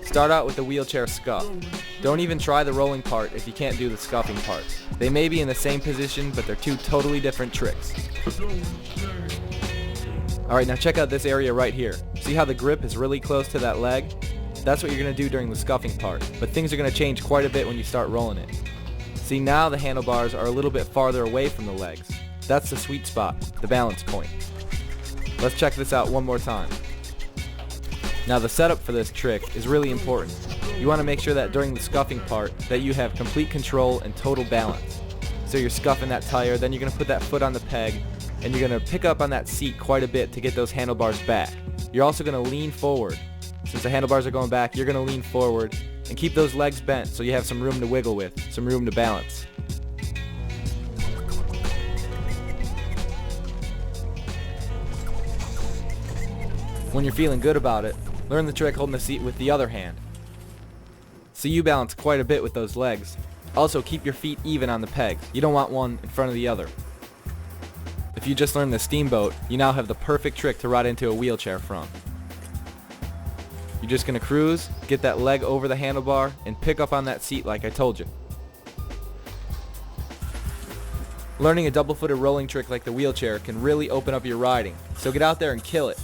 Start out with the wheelchair scuff. Don't even try the rolling part if you can't do the scuffing part. They may be in the same position, but they're two totally different tricks. Alright, now check out this area right here. See how the grip is really close to that leg? That's what you're going to do during the scuffing part, but things are going to change quite a bit when you start rolling it. See, now the handlebars are a little bit farther away from the legs. That's the sweet spot, the balance point. Let's check this out one more time. Now the setup for this trick is really important. You want to make sure that during the scuffing part that you have complete control and total balance. So you're scuffing that tire, then you're going to put that foot on the peg, and you're going to pick up on that seat quite a bit to get those handlebars back. You're also going to lean forward. Since the handlebars are going back, you're going to lean forward and keep those legs bent so you have some room to wiggle with, some room to balance. When you're feeling good about it, learn the trick holding the seat with the other hand. So you balance quite a bit with those legs. Also, keep your feet even on the pegs. You don't want one in front of the other. If you just learned the steamboat, you now have the perfect trick to ride into a wheelchair from. You're just going to cruise, get that leg over the handlebar, and pick up on that seat like I told you. Learning a double-footed rolling trick like the wheelchair can really open up your riding, so get out there and kill it.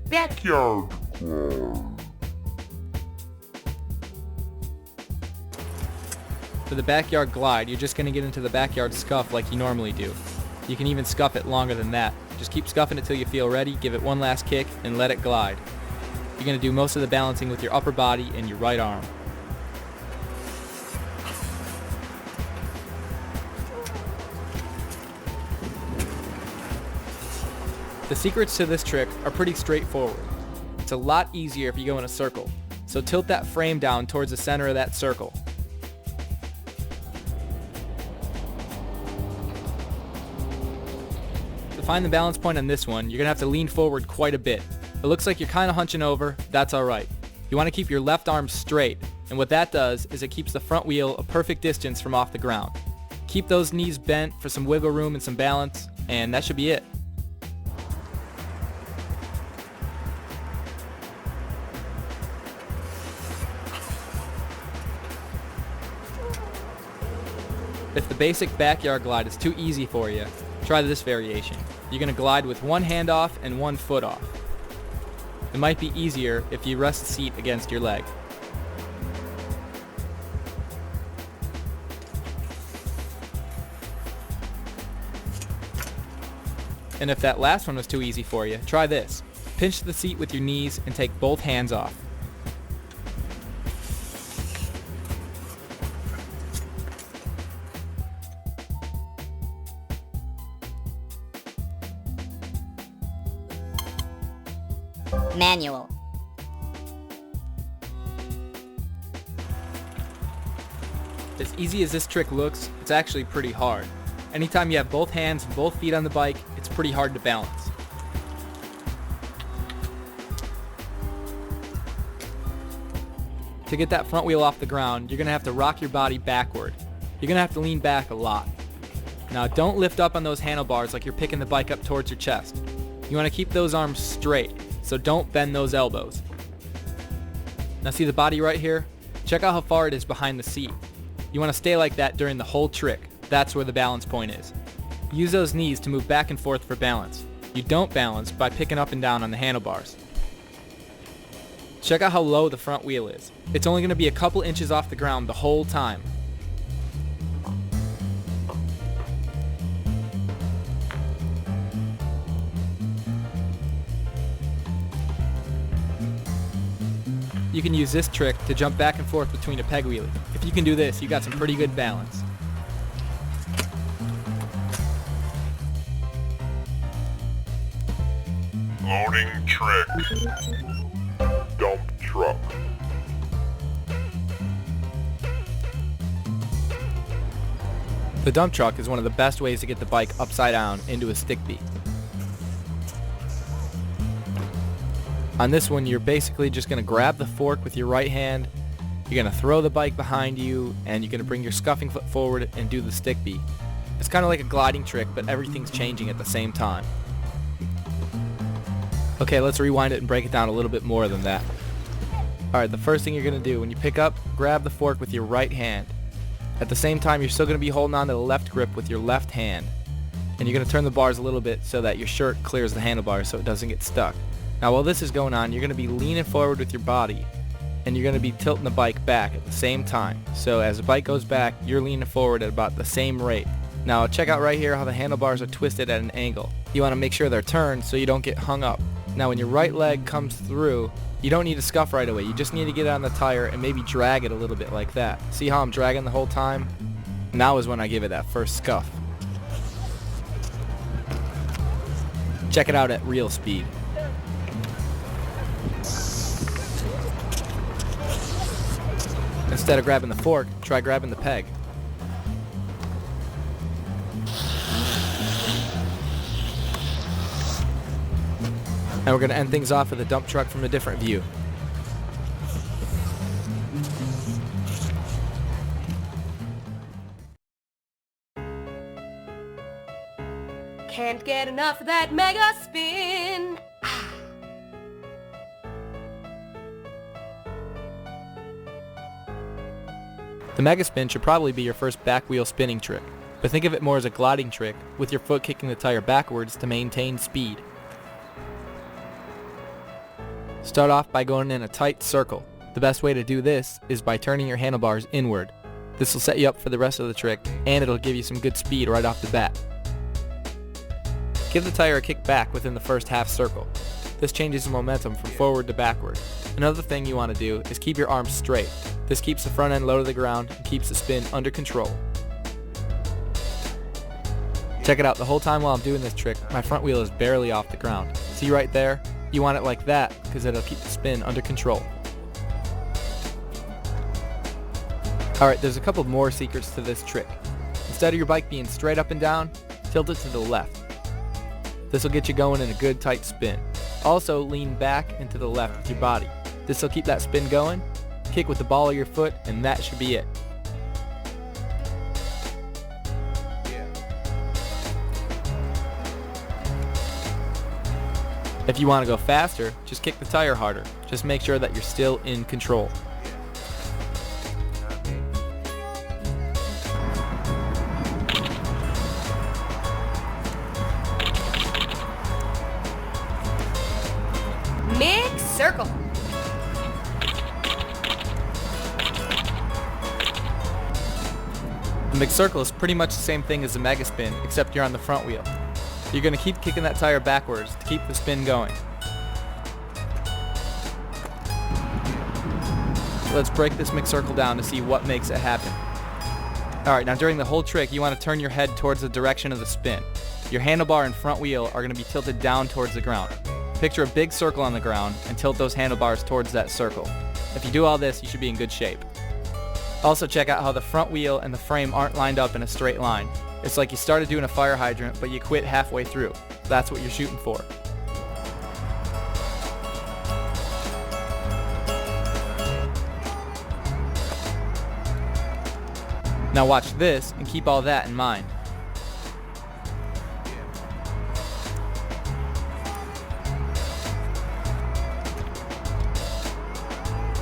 Backyard glide. For the backyard glide, you're just going to get into the backyard scuff like you normally do. You can even scuff it longer than that. Just keep scuffing it till you feel ready, give it one last kick, and let it glide. You're going to do most of the balancing with your upper body and your right arm. The secrets to this trick are pretty straightforward. It's a lot easier if you go in a circle, so tilt that frame down towards the center of that circle. To find the balance point on this one, you're going to have to lean forward quite a bit. It looks like you're kind of hunching over, that's alright. You want to keep your left arm straight, and what that does is it keeps the front wheel a perfect distance from off the ground. Keep those knees bent for some wiggle room and some balance, and that should be it. If the basic backyard glide is too easy for you, try this variation. You're going to glide with one hand off and one foot off. It might be easier if you rest the seat against your leg. And if that last one was too easy for you, try this. Pinch the seat with your knees and take both hands off. Manual. As easy as this trick looks, it's actually pretty hard. Anytime you have both hands and both feet on the bike, it's pretty hard to balance. To get that front wheel off the ground, you're going to have to rock your body backward. You're going to have to lean back a lot. Now don't lift up on those handlebars like you're picking the bike up towards your chest. You want to keep those arms straight, so don't bend those elbows. Now see the body right here? Check out how far it is behind the seat. You want to stay like that during the whole trick. That's where the balance point is. Use those knees to move back and forth for balance. You don't balance by picking up and down on the handlebars. Check out how low the front wheel is. It's only going to be a couple inches off the ground the whole time. You can use this trick to jump back and forth between a peg wheelie. If you can do this, you got some pretty good balance. Loading trick. Dump truck. The dump truck is one of the best ways to get the bike upside down into a stick beat. On this one, you're basically just going to grab the fork with your right hand, you're going to throw the bike behind you, and you're going to bring your scuffing foot forward and do the stick beat. It's kind of like a gliding trick, but everything's changing at the same time. Okay, let's rewind it and break it down a little bit more than that. Alright, the first thing you're going to do, when you pick up, grab the fork with your right hand. At the same time, you're still going to be holding on to the left grip with your left hand. And you're going to turn the bars a little bit so that your shirt clears the handlebars so it doesn't get stuck. Now while this is going on, you're going to be leaning forward with your body, and you're going to be tilting the bike back at the same time. So as the bike goes back, you're leaning forward at about the same rate. Now check out right here how the handlebars are twisted at an angle. You want to make sure they're turned so you don't get hung up. Now when your right leg comes through, you don't need to scuff right away. You just need to get it on the tire and maybe drag it a little bit like that. See how I'm dragging the whole time? Now is when I give it that first scuff. Check it out at real speed. Instead of grabbing the fork, try grabbing the peg. And we're going to end things off with a dump truck from a different view. Can't get enough of that mega spin. The mega spin should probably be your first back wheel spinning trick, but think of it more as a gliding trick with your foot kicking the tire backwards to maintain speed. Start off by going in a tight circle. The best way to do this is by turning your handlebars inward. This will set you up for the rest of the trick, and it'll give you some good speed right off the bat. Give the tire a kick back within the first half circle. This changes the momentum from forward to backward. Another thing you want to do is keep your arms straight. This keeps the front end low to the ground and keeps the spin under control. Check it out, the whole time while I'm doing this trick, my front wheel is barely off the ground. See right there? You want it like that because it'll keep the spin under control. Alright, there's a couple more secrets to this trick. Instead of your bike being straight up and down, tilt it to the left. This will get you going in a good tight spin. Also, lean back and to the left with your body. This will keep that spin going. Kick with the ball of your foot, and that should be it. If you want to go faster, just kick the tire harder. Just make sure that you're still in control. Mix circle. The mixed circle is pretty much the same thing as the mega spin, except you're on the front wheel. You're going to keep kicking that tire backwards to keep the spin going. Let's break this mixed circle down to see what makes it happen. Alright, now during the whole trick, you want to turn your head towards the direction of the spin. Your handlebar and front wheel are going to be tilted down towards the ground. Picture a big circle on the ground and tilt those handlebars towards that circle. If you do all this, you should be in good shape. Also check out how the front wheel and the frame aren't lined up in a straight line. It's like you started doing a fire hydrant, but you quit halfway through. That's what you're shooting for. Now watch this and keep all that in mind.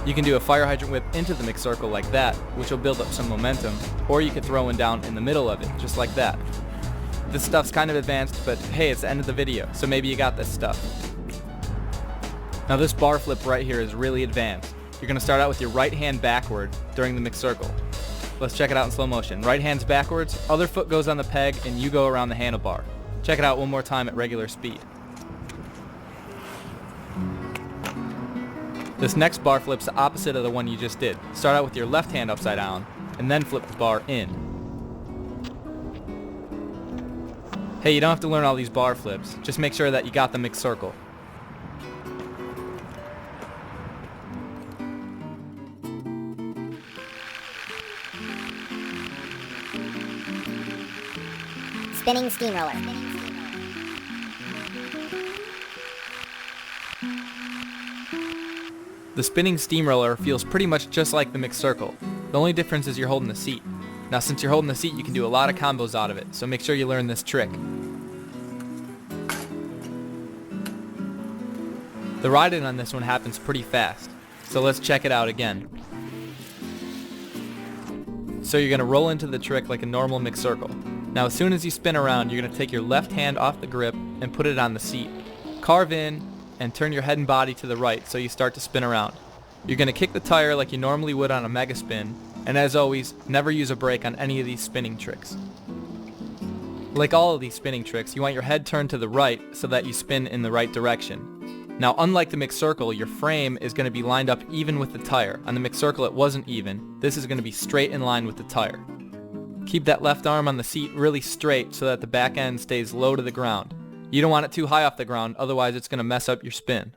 You can do a fire hydrant whip into the mixed circle like that, which will build up some momentum, or you could throw one down in the middle of it, just like that. This stuff's kind of advanced, but hey, it's the end of the video, so maybe you got this stuff. Now this bar flip right here is really advanced. You're going to start out with your right hand backward during the mixed circle. Let's check it out in slow motion. Right hand's backwards, other foot goes on the peg, and you go around the handlebar. Check it out one more time at regular speed. This next bar flip's the opposite of the one you just did. Start out with your left hand upside down, and then flip the bar in. Hey, you don't have to learn all these bar flips. Just make sure that you got the mixed circle. Spinning steamroller. The spinning steamroller feels pretty much just like the mixed circle. The only difference is you're holding the seat. Now since you're holding the seat, you can do a lot of combos out of it, so make sure you learn this trick. The ride-in on this one happens pretty fast, so let's check it out again. So you're going to roll into the trick like a normal mixed circle. Now as soon as you spin around, you're going to take your left hand off the grip and put it on the seat. Carve in and turn your head and body to the right so you start to spin around. You're going to kick the tire like you normally would on a mega spin, and as always, never use a brake on any of these spinning tricks. Like all of these spinning tricks, you want your head turned to the right so that you spin in the right direction. Now unlike the mixed circle, your frame is going to be lined up even with the tire. On the mixed circle it wasn't even. This is going to be straight in line with the tire. Keep that left arm on the seat really straight so that the back end stays low to the ground. You don't want it too high off the ground, otherwise it's going to mess up your spin.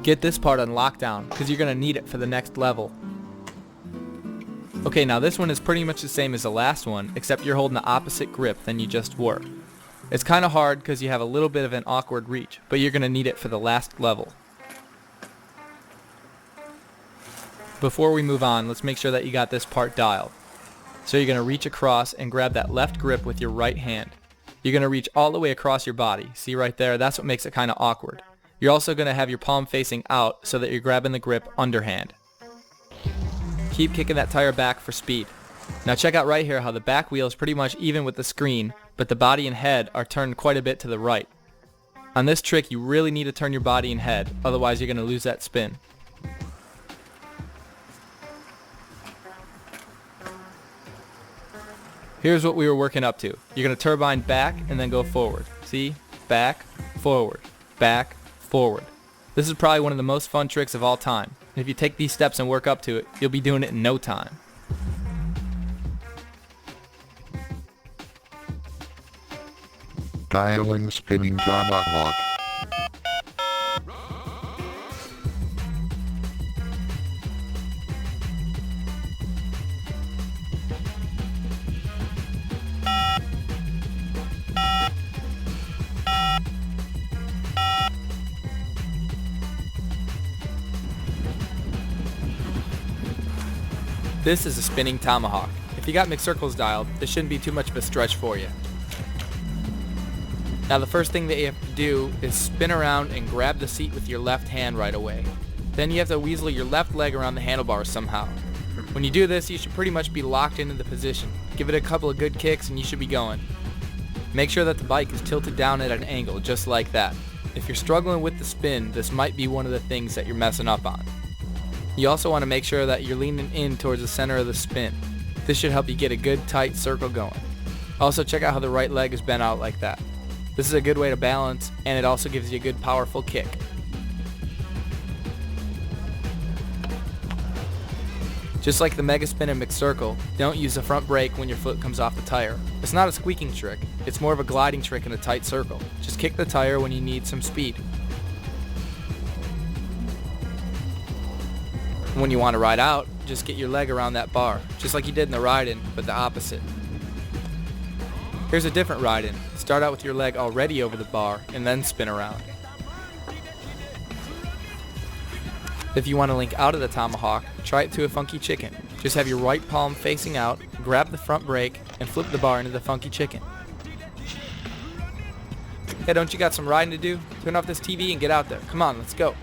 Get this part on lockdown because you're going to need it for the next level. Okay, now this one is pretty much the same as the last one, except you're holding the opposite grip than you just were. It's kind of hard because you have a little bit of an awkward reach, but you're going to need it for the last level. Before we move on, let's make sure that you got this part dialed. So you're going to reach across and grab that left grip with your right hand. You're going to reach all the way across your body. See right there? That's what makes it kind of awkward. You're also going to have your palm facing out so that you're grabbing the grip underhand. Keep kicking that tire back for speed. Now check out right here how the back wheel is pretty much even with the screen, but the body and head are turned quite a bit to the right. On this trick you really need to turn your body and head, otherwise you're going to lose that spin. Here's what we were working up to. You're going to turbine back and then go forward. See? Back, forward, back, forward. This is probably one of the most fun tricks of all time. And if you take these steps and work up to it, you'll be doing it in no time. Dialing spinning tomahawk. This is a spinning tomahawk. If you got mixed circles dialed, this shouldn't be too much of a stretch for you. Now the first thing that you have to do is spin around and grab the seat with your left hand right away. Then you have to weasel your left leg around the handlebars somehow. When you do this, you should pretty much be locked into the position. Give it a couple of good kicks and you should be going. Make sure that the bike is tilted down at an angle, just like that. If you're struggling with the spin, this might be one of the things that you're messing up on. You also want to make sure that you're leaning in towards the center of the spin. This should help you get a good tight circle going. Also check out how the right leg is bent out like that. This is a good way to balance, and it also gives you a good powerful kick. Just like the mega spin and mixed circle, don't use the front brake when your foot comes off the tire. It's not a squeaking trick, it's more of a gliding trick in a tight circle. Just kick the tire when you need some speed. When you want to ride out, just get your leg around that bar, just like you did in the ride-in, but the opposite. Here's a different ride-in. Start out with your leg already over the bar, and then spin around. If you want to link out of the tomahawk, try it to a funky chicken. Just have your right palm facing out, grab the front brake, and flip the bar into the funky chicken. Hey, don't you got some riding to do? Turn off this TV and get out there. Come on, let's go.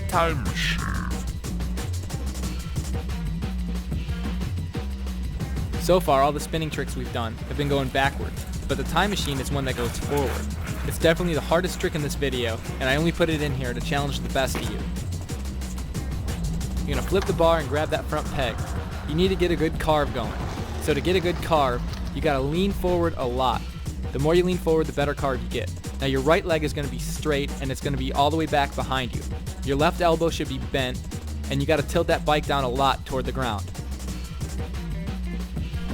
Time machine. So far, all the spinning tricks we've done have been going backwards, but the time machine is one that goes forward. It's definitely the hardest trick in this video, and I only put it in here to challenge the best of you. You're gonna flip the bar and grab that front peg. You need to get a good carve going. So to get a good carve, you gotta lean forward a lot. The more you lean forward, the better carve you get. Now your right leg is gonna be straight, and it's gonna be all the way back behind you. Your left elbow should be bent, and you gotta tilt that bike down a lot toward the ground.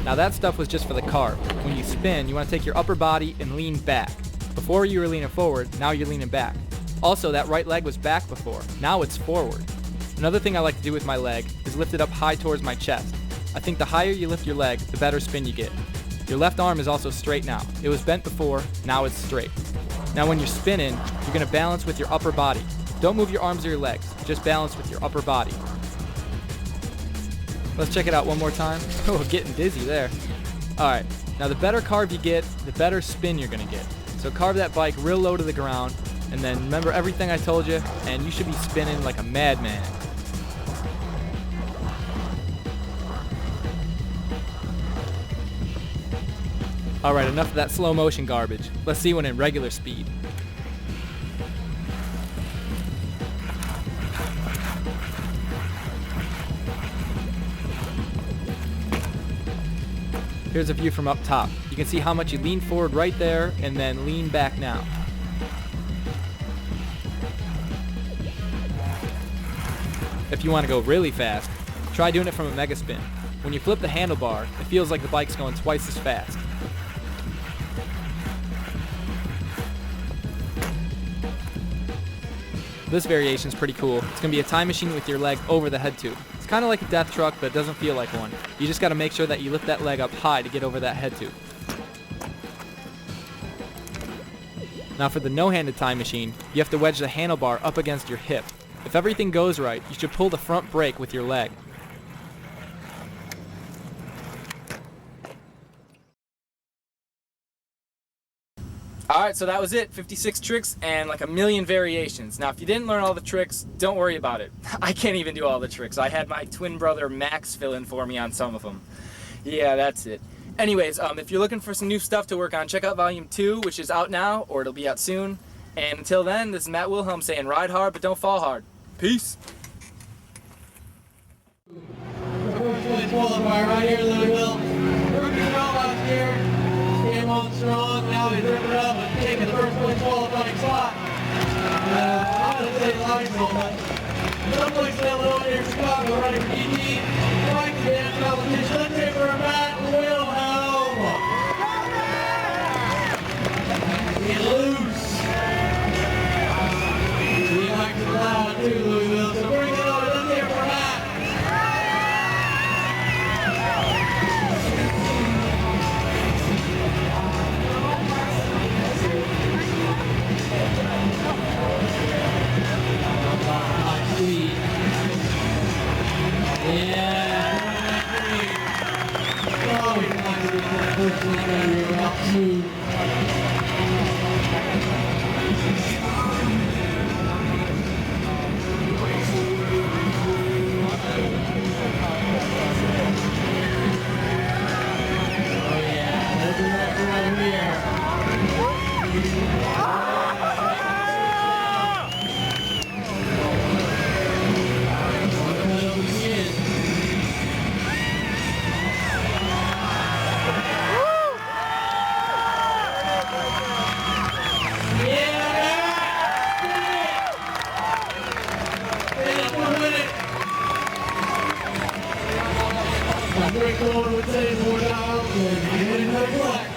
Now that stuff was just for the carve. When you spin, you want to take your upper body and lean back. Before you were leaning forward, now you're leaning back. Also, that right leg was back before. Now it's forward. Another thing I like to do with my leg is lift it up high towards my chest. I think the higher you lift your leg, the better spin you get. Your left arm is also straight now. It was bent before, now it's straight. Now when you're spinning, you're going to balance with your upper body. Don't move your arms or your legs, just balance with your upper body. Let's check it out one more time. Oh, getting dizzy there. Alright, now the better carve you get, the better spin you're going to get. So carve that bike real low to the ground, and then remember everything I told you, and you should be spinning like a madman. Alright, enough of that slow motion garbage. Let's see one in regular speed. Here's a view from up top. You can see how much you lean forward right there and then lean back now. If you want to go really fast, try doing it from a mega spin. When you flip the handlebar, it feels like the bike's going twice as fast. This variation is pretty cool. It's going to be a time machine with your leg over the head tube. It's kind of like a death truck, but it doesn't feel like one. You just got to make sure that you lift that leg up high to get over that head tube. Now for the no-handed time machine, you have to wedge the handlebar up against your hip. If everything goes right, you should pull the front brake with your leg. Alright, so that was it. 56 tricks and like a million variations. Now, if you didn't learn all the tricks, don't worry about it. I can't even do all the tricks. I had my twin brother Max fill in for me on some of them. Yeah, that's it. Anyways, if you're looking for some new stuff to work on, check out Volume 2, which is out now, or it'll be out soon. And until then, this is Matt Wilhelm saying ride hard, but don't fall hard. Peace. Qualifier right here in Louisville. Rookie robots here. Came on strong. Now he's ripping up and taking the first place qualifying slot. I'm going to say live so much. Someplace in Illinois near Chicago running for ET. Fight the damn competition. Let's hear for Matt Wilhelm. Get loose. He likes it loud too, Louisville. So bring it on. Let's hear for Matt. Break over with 10 more down and another black.